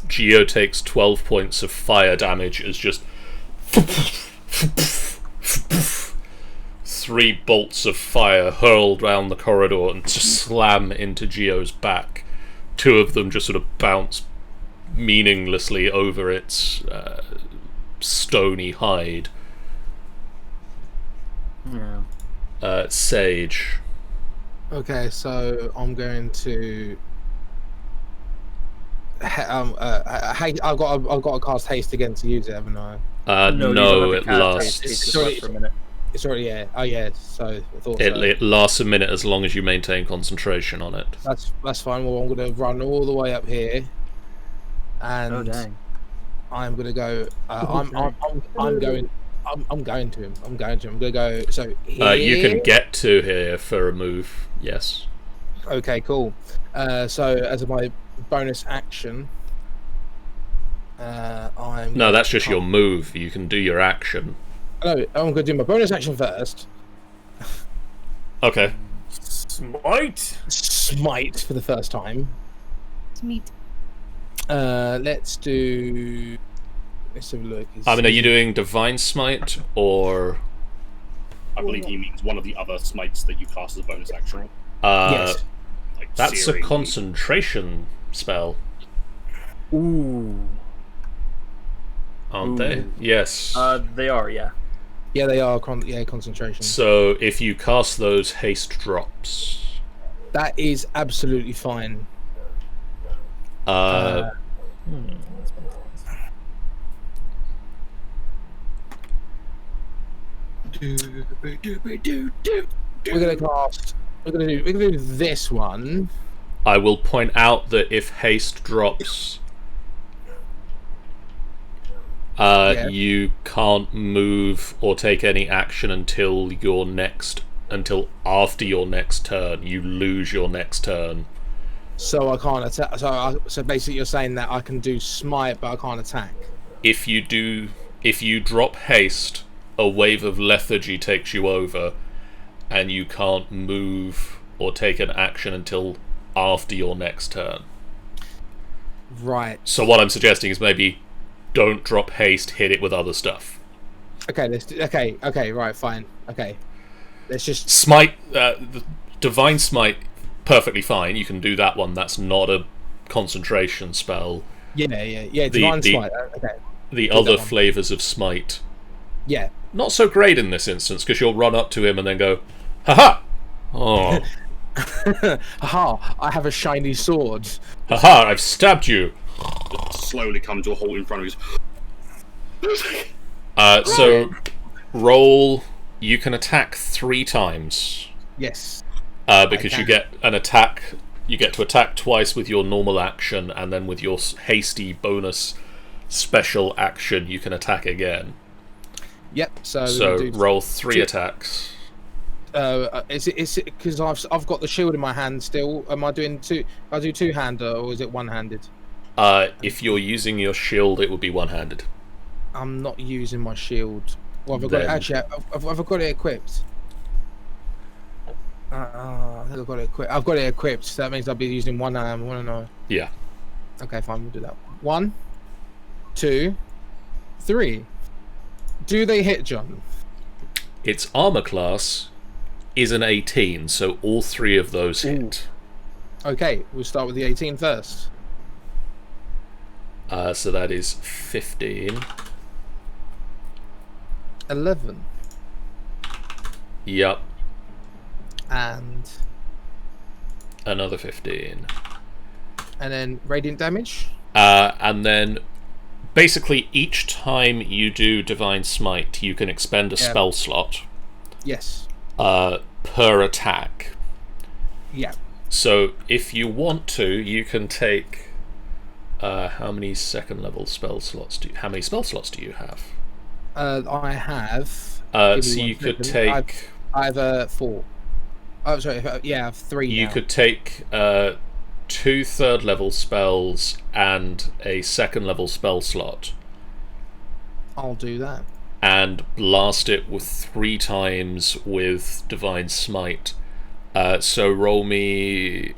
Geo takes 12 points of fire damage as just 3 bolts of fire hurled down the corridor and just slam into Geo's back. 2 of them just sort of bounce meaninglessly over its stony hide. Yeah. Sage. Okay, so I'm going to. I've got to cast haste again to use it, haven't I? No, it lasts. For a minute. It's already Oh yeah. So I thought so. It lasts a minute as long as you maintain concentration on it. That's fine. Well, I'm going to run all the way up here, and Oh dang. I'm going to go. I'm going. I'm going to him. I'm going to go. So here. You can get to here for a move. Yes. Okay. Cool. So as my bonus action, No, that's just your move. You can do your action. No, I'm going to do my bonus action first. Okay. Smite. Smite for the first time. Meat. Let's do. Let's have a look. I mean, are you doing Divine Smite or? I believe he means one of the other smites that you cast as a bonus action. Yes. Like That's Searing. a concentration spell, Ooh. aren't they? Yes. They are, yeah. Yeah, they are. Concentration. So if you cast those haste drops, That is absolutely fine. We're gonna cast. We're gonna do this one. I will point out that if haste drops, you can't move or take any action until after your next turn. You lose your next turn. So I can't attack. So basically, you're saying that I can do smite, but I can't attack. If you drop haste, a wave of lethargy takes you over, and you can't move or take an action until after your next turn. Right. So what I'm suggesting is maybe don't drop haste, hit it with other stuff. Okay. Okay. Right. Fine. Okay. Let's just. Smite, the Divine Smite, perfectly fine. You can do that one. That's not a concentration spell. Yeah. Divine smite. Okay. The Do other that one. flavors of smite, Yeah. not so great in this instance, because you'll run up to him and then go, haha! Oh, Haha! I have a shiny sword. haha, I've stabbed you! Slowly come to a halt in front of you. So, roll, you can attack 3 times, Yes. because you can. get an attack, you get to attack twice with your normal action, and then with your hasty bonus special action, you can attack again. Yep. So. So, we'll do roll 3 two- attacks. Is it because I've got the shield in my hand still? Am I doing two? I do two-hander or is it one-handed? If you're using your shield, it would be one-handed. I'm not using my shield. Well, I've got it, Then- actually. I've got it equipped. I think I've got it equipped. I've got it equipped. So that means I'll be using one arm. Yeah. Okay, fine. We'll do that. 1, 2, 3. Do they hit, John? Its armor class is an 18, so all 3 of those hit. Okay, we'll start with the 18 first. So that is 15. 11. Yup. And Another 15. then radiant damage. And then basically each time you do Divine Smite, you can expend a spell slot Yes. per attack. Yeah. So if you want to, you can take how many second level spell slots how many spell slots do you have? I have. So Give me you one could second. take I have 4. Oh, sorry. Yeah, I have 3 you now. could take 2 third level spells and a second level spell slot I'll do that. and blast it with 3 times with Divine Smite. So roll me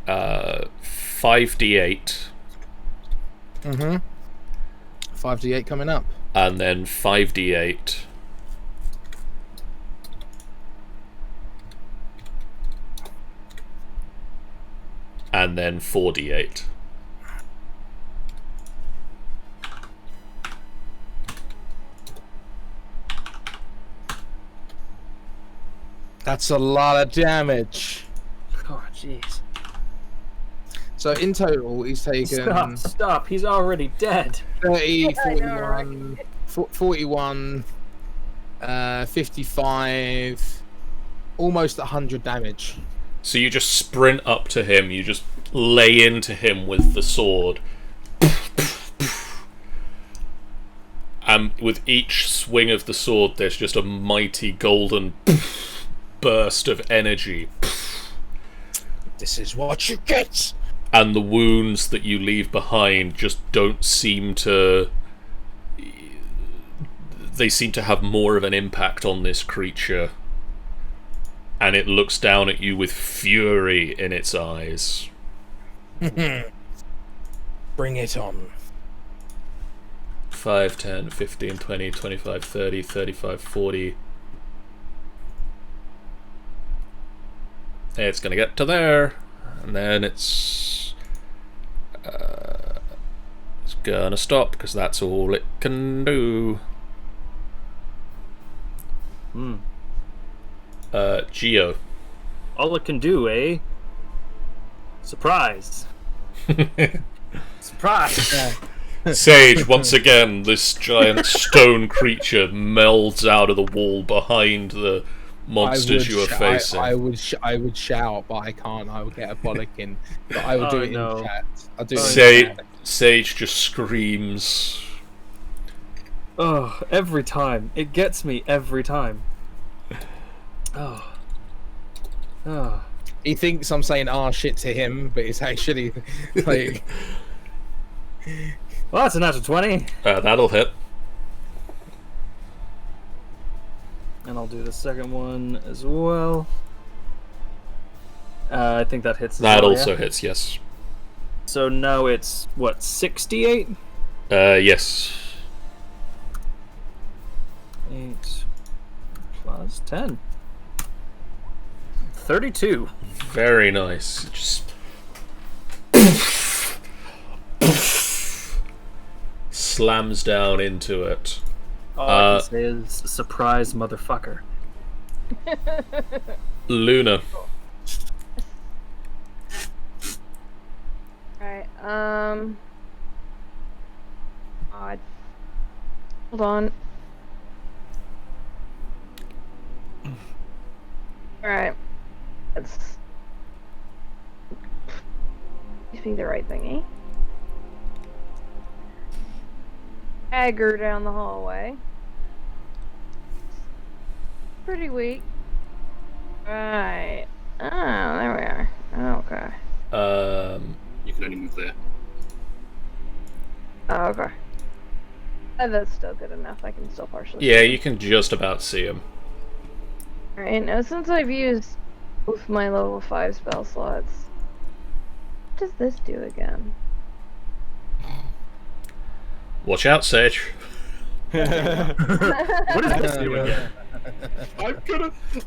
5d8 Mm-hmm. 5d8 coming up. and then 5d8 and then 4d8. That's a lot of damage. Oh, jeez. So in total, he's taken Stop. He's already dead. 30, I know, 41, 41, 55, almost 100 damage. So you just sprint up to him, you just lay into him with the sword. And with each swing of the sword, there's just a mighty golden burst of energy. This is what you get. And the wounds that you leave behind just don't seem to... they seem to have more of an impact on this creature, and it looks down at you with fury in its eyes. Bring it on. 5, 10, 15, 20, 25, 30, 35, 40. It's gonna get to there, and then it's gonna stop, because that's all it can do. Geo. All it can do, eh? Surprise. Surprise. Yeah. Sage, once again, this giant stone creature melds out of the wall behind the monsters you are facing. I would shout, but I can't. I would get a bollocking. But I would do it in chat. I'll do it in chat. Sage just screams. Oh, every time. It gets me every time. Oh. Oh. He thinks I'm saying shit to him, but it's actually like... Well, that's a natural 20. That'll hit. And I'll do the second one as well. I think that hits as That well, also yeah? hits, yes. So now it's, what, 68? Yes. 8 plus 10. 32. Very nice. Just... slams down into it. All I can say is, surprise motherfucker. Luna. Alright, hold on. Alright. Let's... be the right thingy. Stagger down the hallway. Pretty weak. Right. Oh, there we are. Okay. You can only move there. Oh, okay. That's still good enough. I can still partially. Yeah, you can just about see him. Alright, now since I've used both my level 5 spell slots, what does this do again? Watch out, Sage. What does this do again?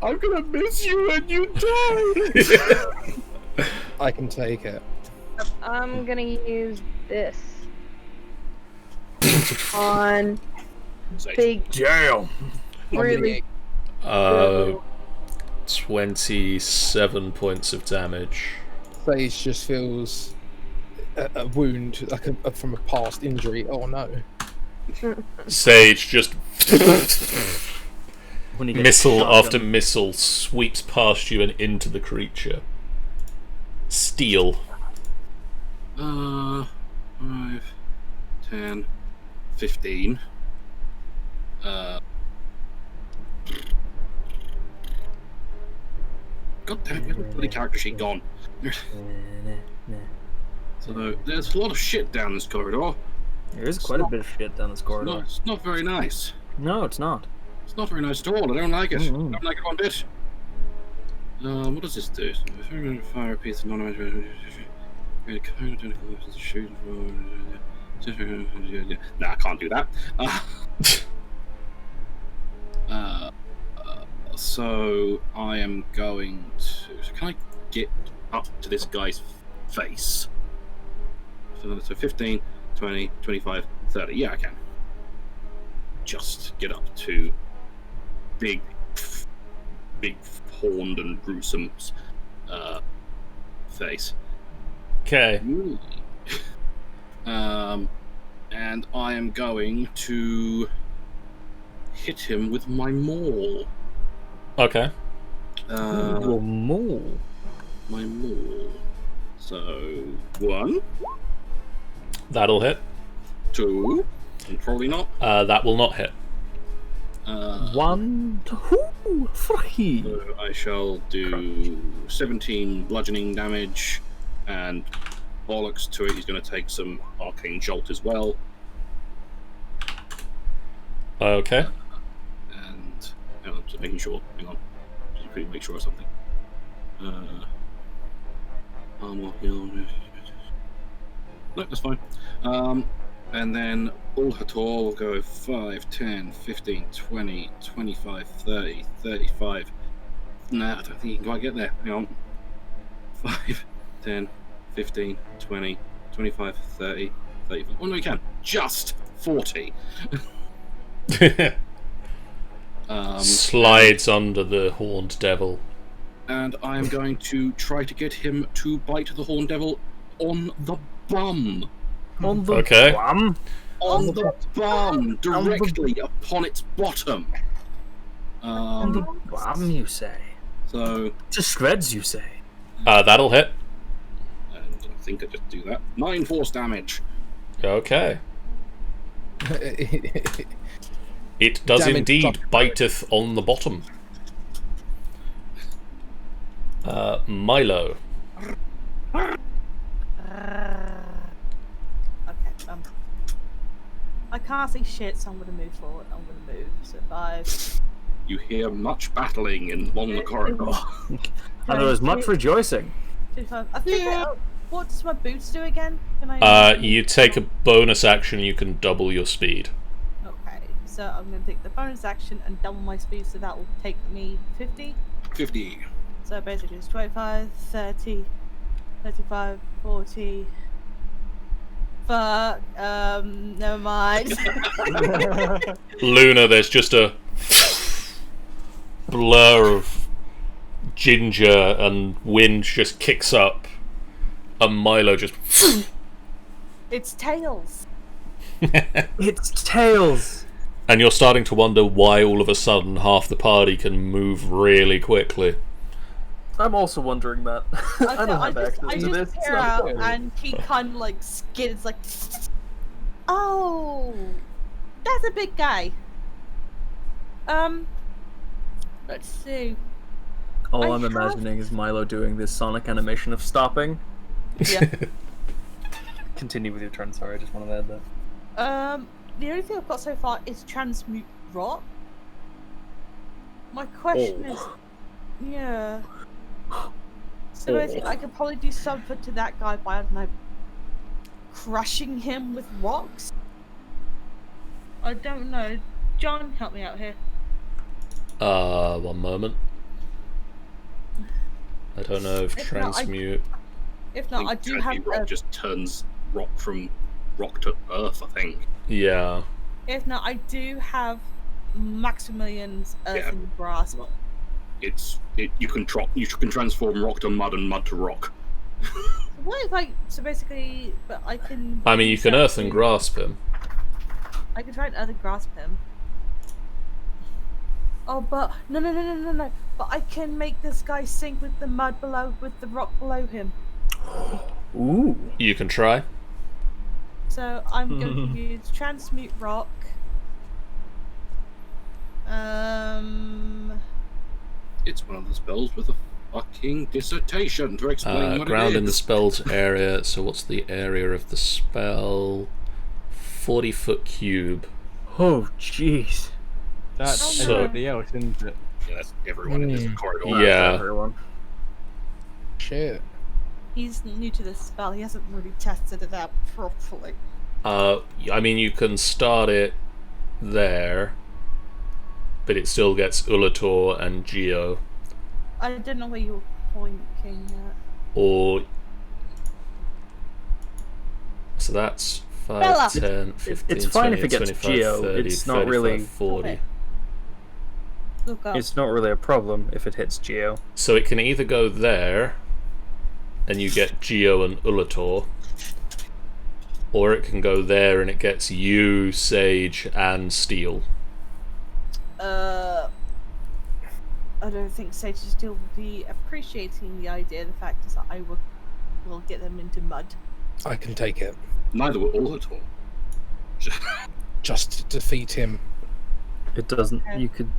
I'm gonna miss you when you die. I can take it. I'm gonna use this on big, Damn. really 27 points of damage. Face just feels a wound, like from a past injury. Oh no. Sage just When you get missile shot after gun. missile sweeps past you and into the creature. Steel. 5, 10, 15. God damn it, where's my bloody character sheet gone? So, there's a lot of shit down this corridor. There is quite a bit of shit down this corridor. It's not very nice. No, it's not. It's not very nice at all. I don't like it. Mm-mm. I don't like it one bit. What does this do? Fire piece of non-magic. Nah, I can't do that. So I am going to. Can I get up to this guy's face? So 15, 20, 25, 30. Yeah, I can. Just get up to big horned and gruesome face. Okay. And I am going to hit him with my maul. Okay. Your maul. My maul. So 1, That'll hit. 2, and probably not. That will not hit. 1, 2, 3. So I shall do 17 bludgeoning damage, and bollocks to it. He's going to take some arcane jolt as well. Okay. And hang on, just making sure. Hang on, just quickly make sure of something. Armor heal. No, that's fine. And then Ulhator will go 5, 10, 15, 20, 25, 30, 35. Nah, I don't think you can quite get there. Hang on. 5, 10, 15, 20, 25, 30, 35. Oh, no, you can. Just 40. Slides under the horned devil. And I am going to try to get him to bite the horned devil on the bum. On the Okay. bum? On the bum, directly upon its bottom. On the bum, you say? So, To shreds, you say? That'll hit. and I think I just do that. 9 force damage. Okay. It does Damage indeed drop. biteth on the bottom. Milo. Okay. I can't see shit, so I'm gonna move forward. I'm gonna move. So 5. You hear much battling along the corridor. And there was much rejoicing. 25. I think. What does my boots do again? Can I? You take a bonus action, you can double your speed. Okay. So I'm gonna take the bonus action and double my speed, so that will take me 50. 50. So basically it's 25, 30, 35, 40. Fuck. Never mind. Luna, there's just a blur of ginger and wind just kicks up, and Milo just. It's tails. It's tails! And you're starting to wonder why all of a sudden half the party can move really quickly. I'm also wondering that. I don't have access I to this. just tear out and he kind of like skids like, oh, that's a big guy. Let's see. All I I'm have- imagining is Milo doing this Sonic animation of stopping. Yeah. Continue with your turn, sorry, I just wanted to add that. The only thing I've got so far is transmute rock. My question is, yeah. So I think I could probably do something to that guy by, I don't know, crushing him with rocks. I don't know. John, help me out here. 1 moment. I don't know if If not, transmute. If not, I do have. rock just turns rock from rock to earth, I think. Yeah. If not, I do have Maximilian's Yeah. Earthen Grasp. You can transform rock to mud and mud to rock. What if I? So basically, but I can. I mean, you can use that earth and to- grasp him. I can try and Earthen Grasp him. Oh, but no! But I can make this guy sink with the mud below, with the rock below him. Ooh. You can try. So I'm going to use Transmute Rock. It's one of the spells with a fucking dissertation to explain what Ground it in the is. spell's area. So what's the area of the spell? 40-foot cube. Oh, jeez. That's So- everybody else, isn't it? Yeah, that's everyone in this corridor. Yeah. Everyone. Shit. He's new to this spell. He hasn't really tested it out properly. I mean, you can start it there, but it still gets Ulator and Geo. I don't know where you're pointing at. Or. So that's 5, Bella! 10, 15, It's fine 20, if it gets 25, Geo, 30, it's not 35, really- 40. Okay. Look up. It's not really a problem if it hits Geo. So it can either go there, and you get Geo and Ulator, or it can go there and it gets you, Sage, and Steel. I don't think Sage still will be appreciating the idea. The fact is that I will get them into mud. I can take it. Neither were all at all. Just to defeat him. It doesn't. Okay. You could.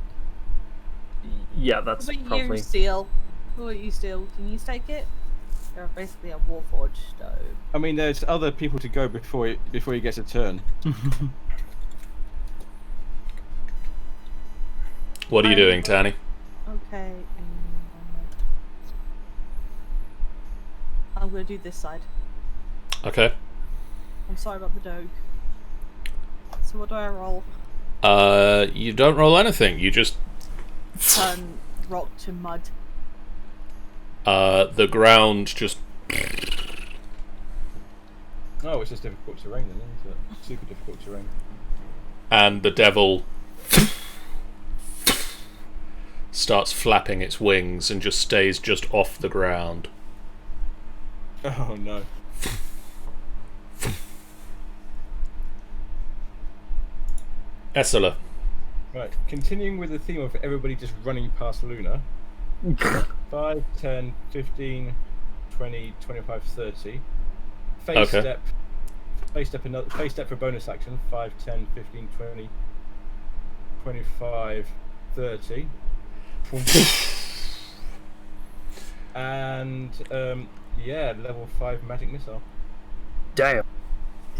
Yeah, that's What about probably. you, Steel? What about you, Steel? Can you take it? You're basically a Warforged, so... I mean, there's other people to go before he gets a turn. What are you doing, Tanny? Okay. I'm gonna do this side. Okay. I'm sorry about the dog. So what do I roll? You don't roll anything. You just Turn rock to mud. the ground just Oh, it's just difficult terrain then, isn't it? Super difficult terrain. and the devil starts flapping its wings and just stays just off the ground. Oh no. Essela. Right, continuing with the theme of everybody just running past Luna. 5, 10, 15, 20, 25, 30. Face Okay. step. Face step for bonus action. 5, 10, 15, 20, 25, 30. And yeah, level 5 magic missile. Damn.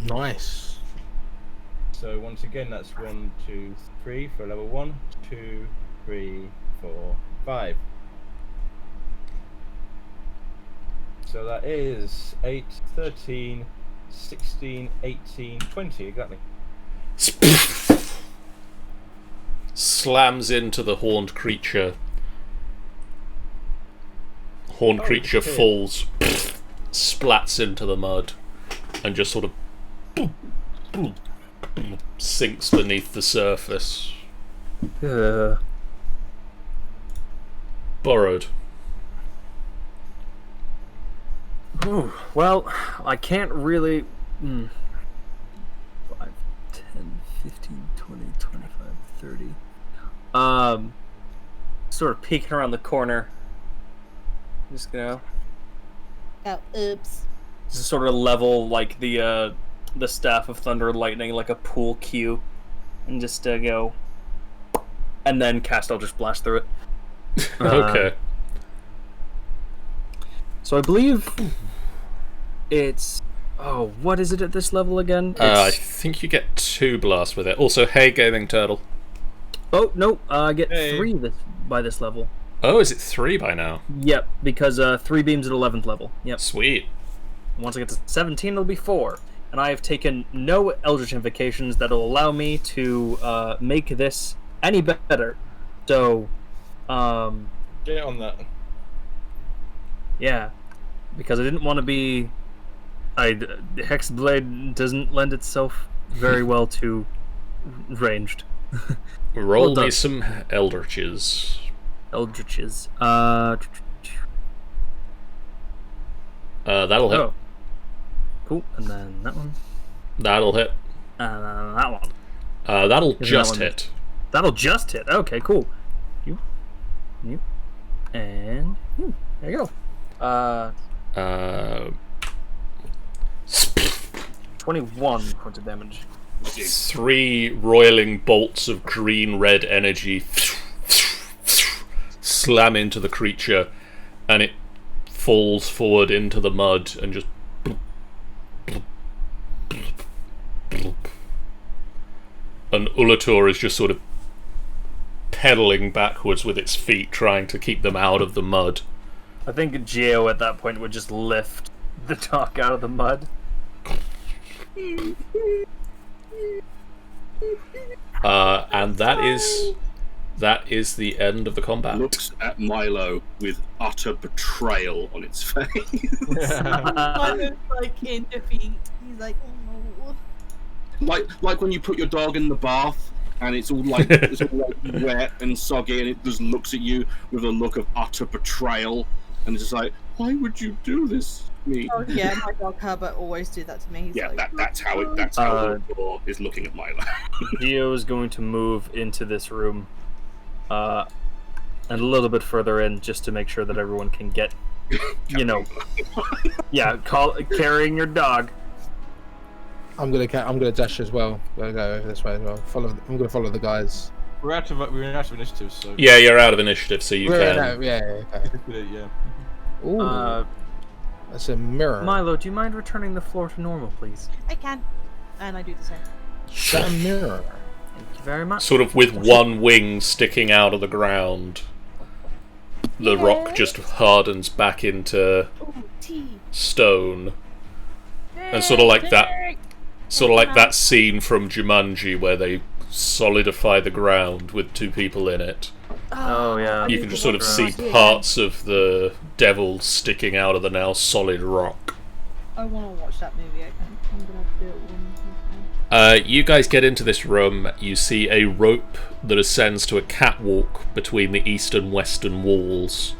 Nice. So once again, that's 1, 2, 3 for level 1, 2, 3, 4, 5. So that is 8, 13, 16, 18, 20, exactly. Slams into the horned creature. Horned creature shit. falls, splats into the mud, and just sort of sinks beneath the surface. Borrowed. Ooh, well, I can't really... 5, 10, 15, 20, 25, 30. Sort of peeking around the corner. Just gonna... Oh, oops. Just sort of level, like, the Staff of Thunder and Lightning, like a pool cue. And just go... And then cast Eldritch Blast through it. Okay. So I believe it's... Oh, what is it at this level again? I think you get 2 blasts with it. Also, hey, Gaming Turtle. Oh, no, I get Hey. 3 by this level. Oh, is it 3 by now? Yep, because 3 beams at 11th level. Yep. Sweet. Once I get to 17, it'll be 4. And I have taken no Eldritch Invocations that'll allow me to make this any better. So, Get on that. yeah. Because I didn't want to be... Hexblade doesn't lend itself very well to ranged. Roll Well me done. some Eldritches. Eldritches. That'll hit. Oh. Cool. And then that one. That'll hit. And then that one. That'll that just one- hit. That'll just hit. Okay, cool. You. And you. There you go. 21 points of damage. 3 roiling bolts of green-red energy slam into the creature, and it falls forward into the mud and just... And Ulator is just sort of pedaling backwards with its feet, trying to keep them out of the mud. I think Geo at that point would just lift the dog out of the mud. And that is the end of the combat. Looks at Milo with utter betrayal on its face. Milo's like in defeat. He's like, oh no. like when you put your dog in the bath and it's all like wet and soggy, and it just looks at you with a look of utter betrayal, and it's just like, why would you do this to me? Oh yeah, my dog Herbert always do that to me. He's Yeah, like, that's how Ulator is looking at Milo. Geo is going to move into this room, and a little bit further in, just to make sure that everyone can get, carrying your dog. I'm gonna dash as well. I'll go over this way as well. I'm gonna follow the guys. We're in out of initiative, so Yeah, you're out of initiative, so you can. Okay. yeah. Ooh, that's a mirror. Milo, do you mind returning the floor to normal, please? I can, and I do the same. Is that a mirror? Thank you very much. Sort of with one wing sticking out of the ground, the rock just hardens back into stone. And sort of like that scene from Jumanji where they solidify the ground with two people in it. Oh yeah. You can just sort of see parts of the devil sticking out of the now solid rock. I want to watch that movie again. I'm gonna have to do it one. You guys get into this room. You see a rope that ascends to a catwalk between the east and western walls.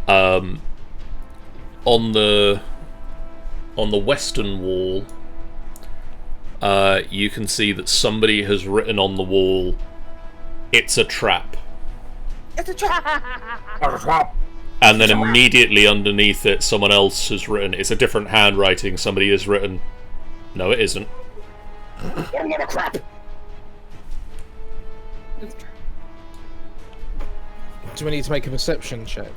On the western wall, you can see that somebody has written on the wall, "It's a trap." It's a trap. And then immediately underneath it, someone else has written, it's a different handwriting, somebody has written, "No, it isn't." I'm not a crap. Do we need to make a perception check?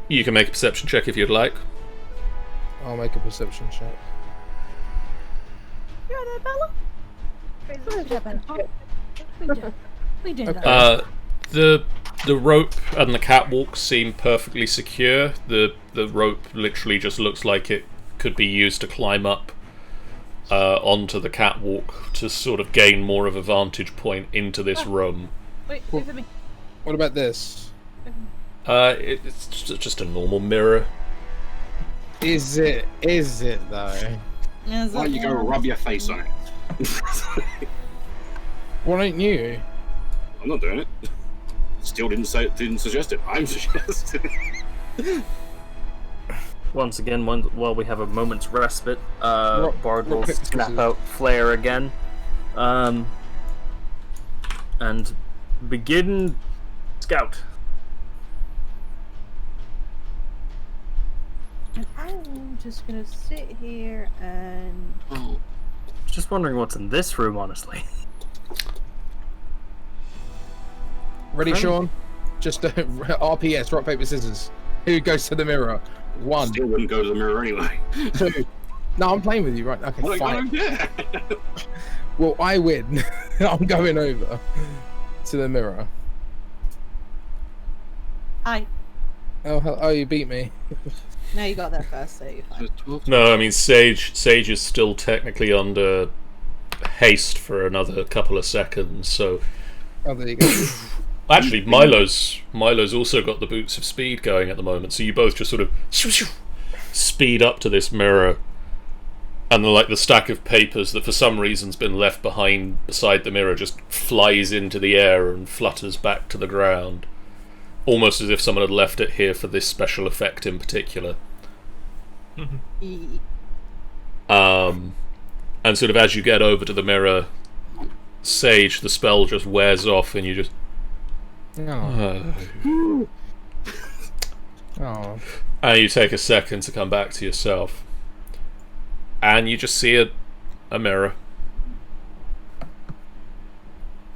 You can make a perception check if you'd like. I'll make a perception check. You're there, Bella? We did that. The rope and the catwalk seem perfectly secure. The rope literally just looks like it could be used to climb up onto the catwalk to sort of gain more of a vantage point into this room. Wait for me. What about this? It's just a normal mirror. Is it though? Why don't you go rub your face on it? Why don't you? I'm not doing it. Still didn't suggest it. I'm suggesting. Once again, while we have a moment's respite, Bard will paper, snap scissors. out Flare again, and begin scout. And I'm just gonna sit here and. Oh, Just wondering what's in this room, honestly. Ready, Sean? Just RPS, rock, paper, scissors. Who goes to the mirror? One, still wouldn't go to the mirror anyway. two. No, I'm playing with you, right? Okay, Well, I fine. don't care. Well, I win. I'm going over to the mirror. Hi. Oh, you beat me. No, you got there first, so you're fine. No, I mean, Sage is still technically under haste for another couple of seconds, so... Oh, there you go. Actually, Milo's also got the boots of speed going at the moment, so you both just sort of speed up to this mirror, and the stack of papers that for some reason's been left behind beside the mirror just flies into the air and flutters back to the ground, almost as if someone had left it here for this special effect in particular. And sort of as you get over to the mirror, Sage, the spell just wears off, and you just... Oh. Oh. And you take a second to come back to yourself. And you just see a mirror.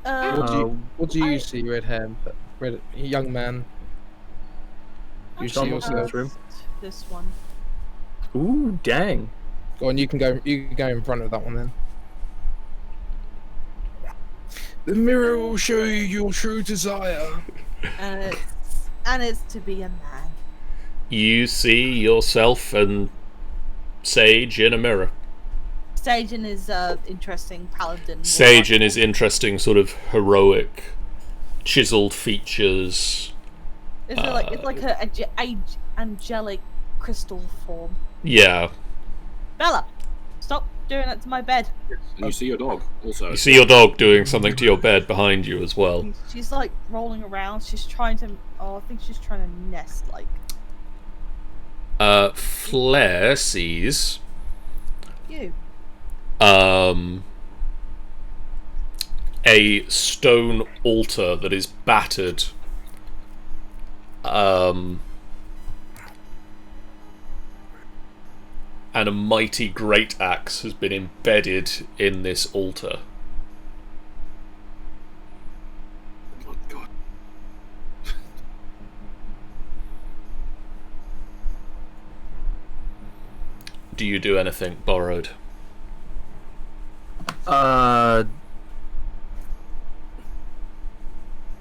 What do you see, red young man? You see yourself. room. This one. Ooh, dang. Go on, you can go in front of that one then. The mirror will show you your true desire. And it's to be a man. You see yourself and Sage in a mirror. Sage in his interesting paladin. Sage in his interesting sort of heroic, chiseled features. It's like a angelic crystal form. Yeah. Bella, stop doing that to my bed. And you see your dog also. You see your dog doing something to your bed behind you as well. She's like rolling around. She's trying to. Oh, I think she's trying to nest. Like. Flare sees You. a stone altar that is battered. And a mighty great axe has been embedded in this altar. Oh my god. Do you do anything, Borrowed?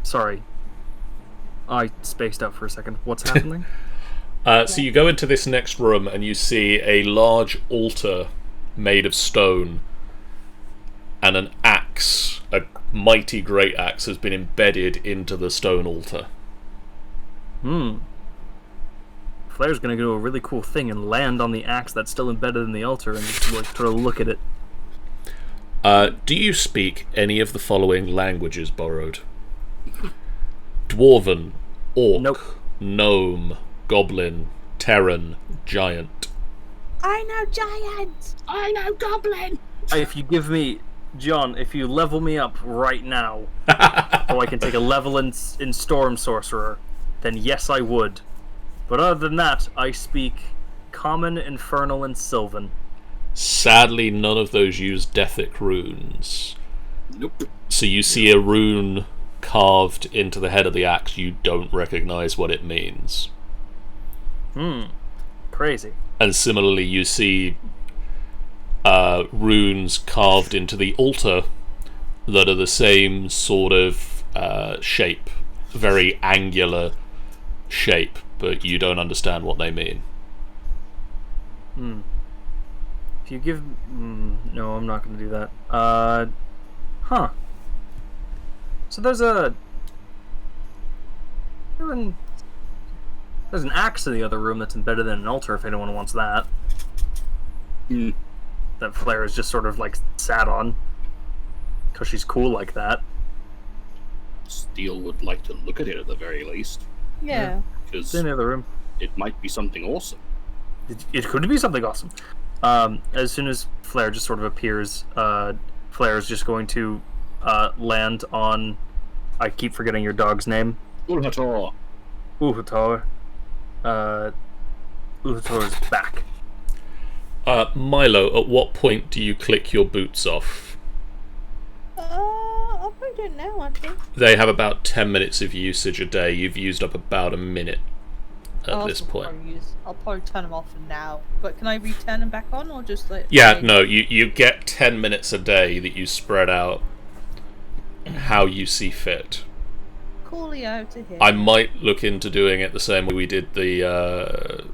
Sorry. I spaced out for a second. What's happening? So you go into this next room and you see a large altar made of stone, and an axe, a mighty great axe, has been embedded into the stone altar. Flair's gonna do a really cool thing and land on the axe that's still embedded in the altar and just like sort of look at it. Do you speak any of the following languages, Borrowed? Dwarven, Orc, Nope. Gnome, Goblin, Terran, Giant. I know giant. I know Goblin! If you give me, John, if you level me up right now, so I can take a level in Storm Sorcerer, then yes, I would. But other than that, I speak Common, Infernal, and Sylvan. Sadly, none of those use Deathic runes. Nope. So you see a rune carved into the head of the axe. You don't recognize what it means. Crazy. And similarly, you see runes carved into the altar that are the same sort of shape, very angular shape, but you don't understand what they mean. If you give... no, I'm not going to do that. Huh. So there's an axe in the other room that's embedded in an altar if anyone wants that. That Flair is just sort of like sat on. Because she's cool like that. Steel would like to look at it at the very least. Yeah. Because It's in the other room. it might be something awesome. It could be something awesome. As soon as Flair just sort of appears, Flair is just going to land on... I keep forgetting your dog's name. Ulhator. Uhator. Uhator's back. Milo, at what point do you click your boots off? I'll probably do it now, actually. They have about 10 minutes of usage a day. You've used up about a minute at this point. I'll probably turn them off now. But can I return them back on, or just like... Yeah, no, you get 10 minutes a day that you spread out how you see fit. Coolio to hear. I might look into doing it the same way we did the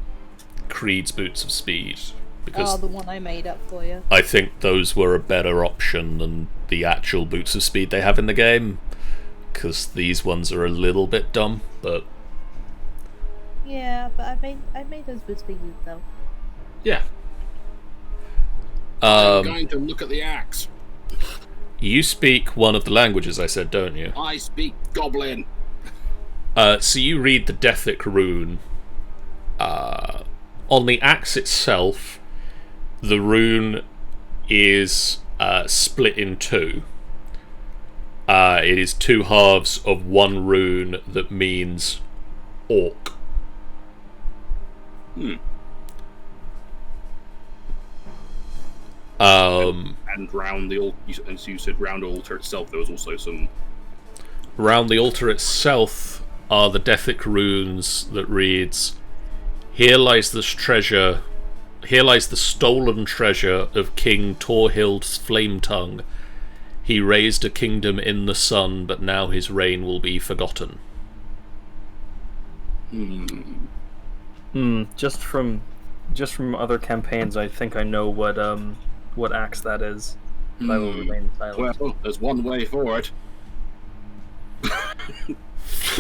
Creed's Boots of Speed, because the one I made up for you. I think those were a better option than the actual Boots of Speed they have in the game, because these ones are a little bit dumb, but... Yeah, but I made those boots for you, though. Yeah. I'm going to look at the axe. You speak one of the languages I said, don't you? I speak Goblin. So you read the Deathic rune. On the axe itself, the rune is split in two. It is two halves of one rune that means orc. And round the altar, as you said, round the altar itself, there was also some. Round the altar itself are the Deathic runes that reads, "Here lies this treasure. Here lies the stolen treasure of King Torhild's flame tongue. He raised a kingdom in the sun, but now his reign will be forgotten." Just from other campaigns, I think I know what axe that is. I will remain silent. Well, there's one way for it.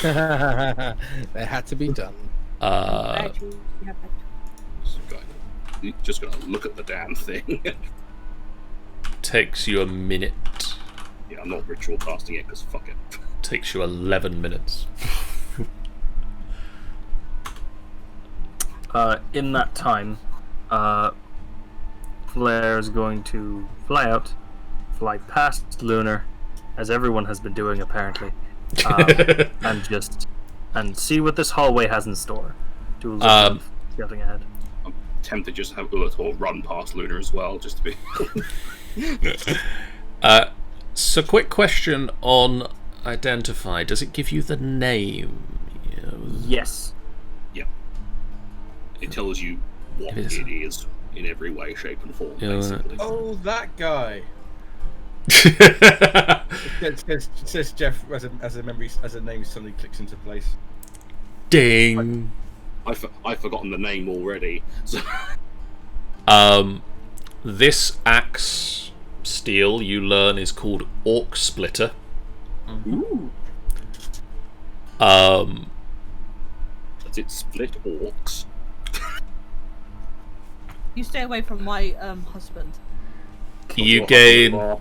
It had to be done. Actually, yeah, Just gotta look at the damn thing. Takes you a minute. Yeah, I'm not ritual casting it because fuck it. Takes you 11 minutes. In that time, Flair is going to fly out, fly past Lunar, as everyone has been doing apparently, and see what this hallway has in store. Do a little bit of scouting ahead. I'm tempted just to have Ulator run past Lunar as well, just to be. So, quick question on Identify. Does it give you the name? Yes. Yeah. It tells you what It is. it is in every way, shape, and form. Yeah. Basically. Oh, that guy. It says Jeff as a memory, as a name suddenly clicks into place. Ding. I've forgotten the name already. So This axe steel you learn is called Orc Splitter. ooh, Um, does it split orcs? You stay away from my husband. you gain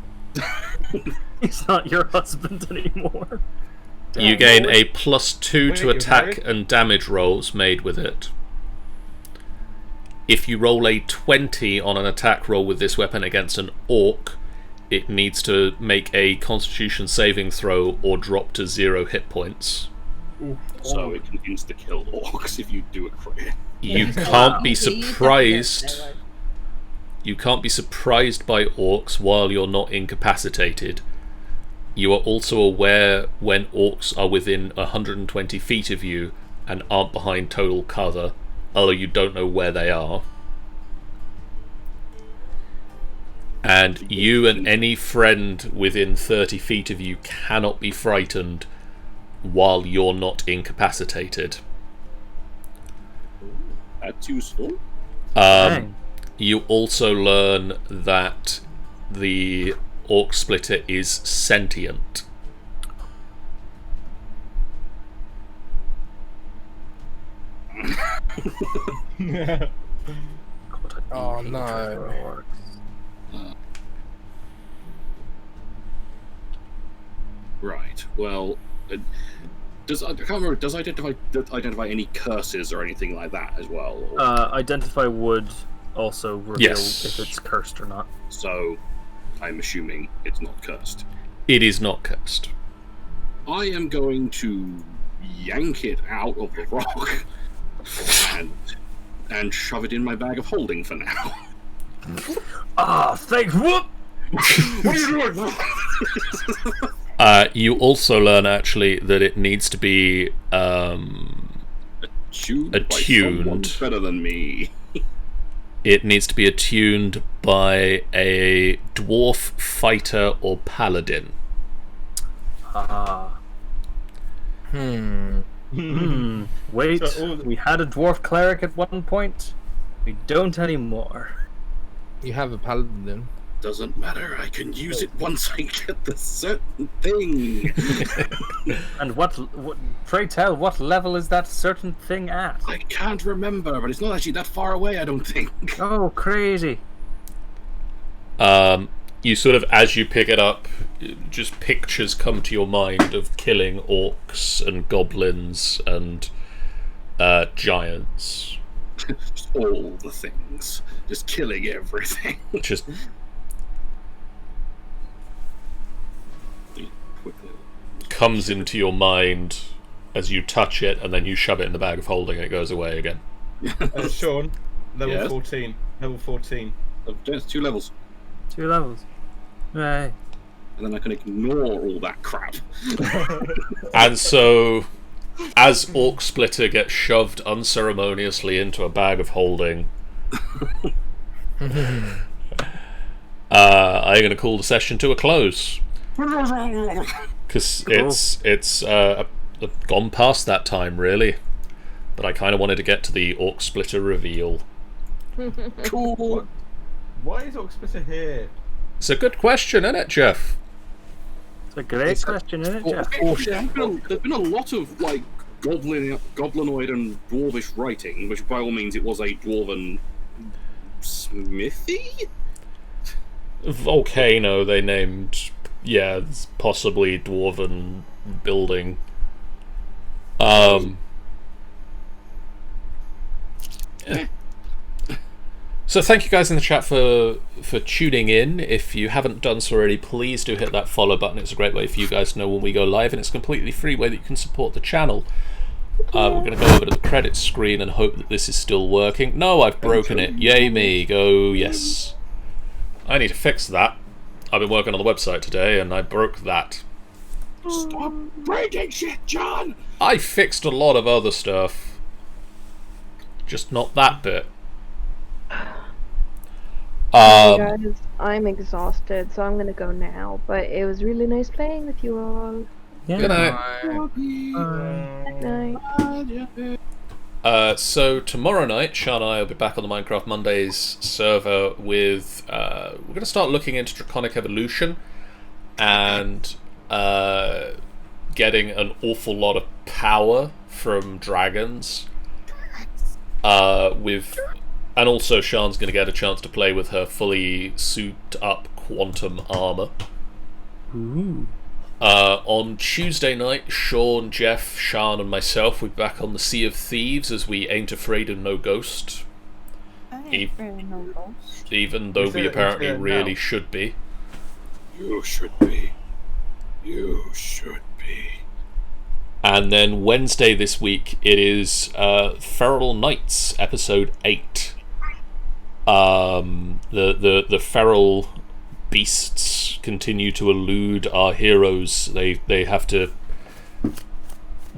He's not your husband anymore. you gain a +2 to Wait, attack you're married? and damage rolls made with it. If you roll a 20 on an attack roll with this weapon against an orc, it needs to make a Constitution saving throw or drop to 0 hit points. So it can insta-kill orcs if you do a crit. You Wow. can't be You definitely surprised. get steroid. You can't be surprised by orcs while you're not incapacitated. You are also aware when orcs are within 120 feet of you and aren't behind total cover, although you don't know where they are. And you and any friend within 30 feet of you cannot be frightened while you're not incapacitated. That's useful. Dang. You also learn that the Orc Splitter is sentient. God, I Oh, hate no. for orcs. Right. Well, I can't remember. Does identify any curses or anything like that as well? Or, Identify would also reveal Yes. if it's cursed or not. so, I'm assuming it's not cursed. It is not cursed. I am going to yank it out of the rock and shove it in my bag of holding for now. Ah, thanks. Whoop. What are you doing? You also learn actually that it needs to be Attuned by Attuned. someone better than me. it needs to be attuned by a dwarf fighter or paladin. Ah. Wait, So all the- we had a dwarf cleric at one point. We don't anymore. You have a paladin. Doesn't matter. I can use it once I get the certain thing. And what? Pray tell, what level is that certain thing at? I can't remember, but it's not actually that far away. I don't think. Oh, crazy! You sort of, as you pick it up, just pictures come to your mind of killing orcs and goblins and giants. Just all the things. Just killing everything. Just Quickly. comes into your mind as you touch it, and then you shove it in the bag of holding and it goes away again. Sean, level Yes? 14. Level 14. There's 2 levels. 2 levels. Right. And then I can ignore all that crap. And so, as Orc Splitter gets shoved unceremoniously into a bag of holding, I'm going to call the session to a close because it's gone past that time really. But I kind of wanted to get to the Orc Splitter reveal. Cool. Why is Orc Splitter here? It's a good question, isn't it, Jeff? It's a great question, isn't it, Jeff? There's been a lot of like goblinoid and dwarvish writing, which by all means it was a dwarven smithy. Volcano, they named, yeah, it's possibly dwarven building. Yeah. So thank you guys in the chat for tuning in. If you haven't done so already, please do hit that follow button. It's a great way for you guys to know when we go live, and it's a completely free way that you can support the channel. We're going to go over to the credits screen and hope that this is still working. No, I've broken it. Yay me. Go yes. I need to fix that. I've been working on the website today and I broke that. Stop breaking shit, John. I fixed a lot of other stuff. Just not that bit. Sorry, guys, I'm exhausted, so I'm gonna go now. But it was really nice playing with you all. Good night. Good night. So tomorrow night, Sean and I will be back on the Minecraft Mondays server with we're going to start looking into Draconic Evolution and getting an awful lot of power from dragons. And also Sean's going to get a chance to play with her fully souped up quantum armor. Ooh. On Tuesday night, Sean, Jeff, Sean, and myself will be back on the Sea of Thieves as we ain't afraid of no ghost. Even though we apparently really should be. You should be. You should be. And then Wednesday this week, it is Feral Knights, episode 8. The feral beasts continue to elude our heroes. They have to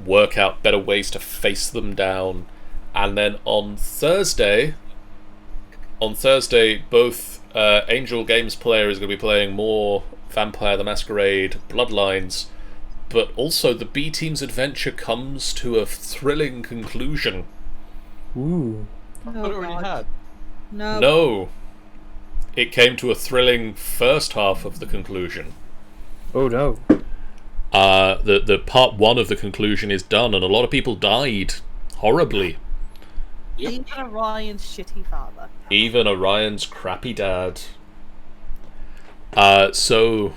work out better ways to face them down. And then on Thursday, both Angel Games player is going to be playing more Vampire the Masquerade Bloodlines, but also the B Team's adventure comes to a thrilling conclusion. Ooh. I thought it already had. No. It came to a thrilling first half of the conclusion. Oh no. The part 1 of the conclusion is done, and a lot of people died horribly. Even Orion's shitty father. Even Orion's crappy dad. So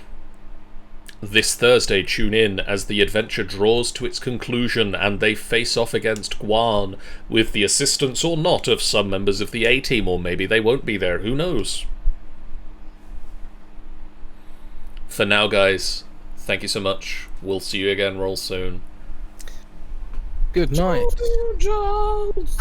this Thursday, tune in as the adventure draws to its conclusion and they face off against Guan with the assistance or not of some members of the A-Team, or maybe they won't be there, who knows? For now, guys, thank you so much. We'll see you again real soon. Good night. Jones.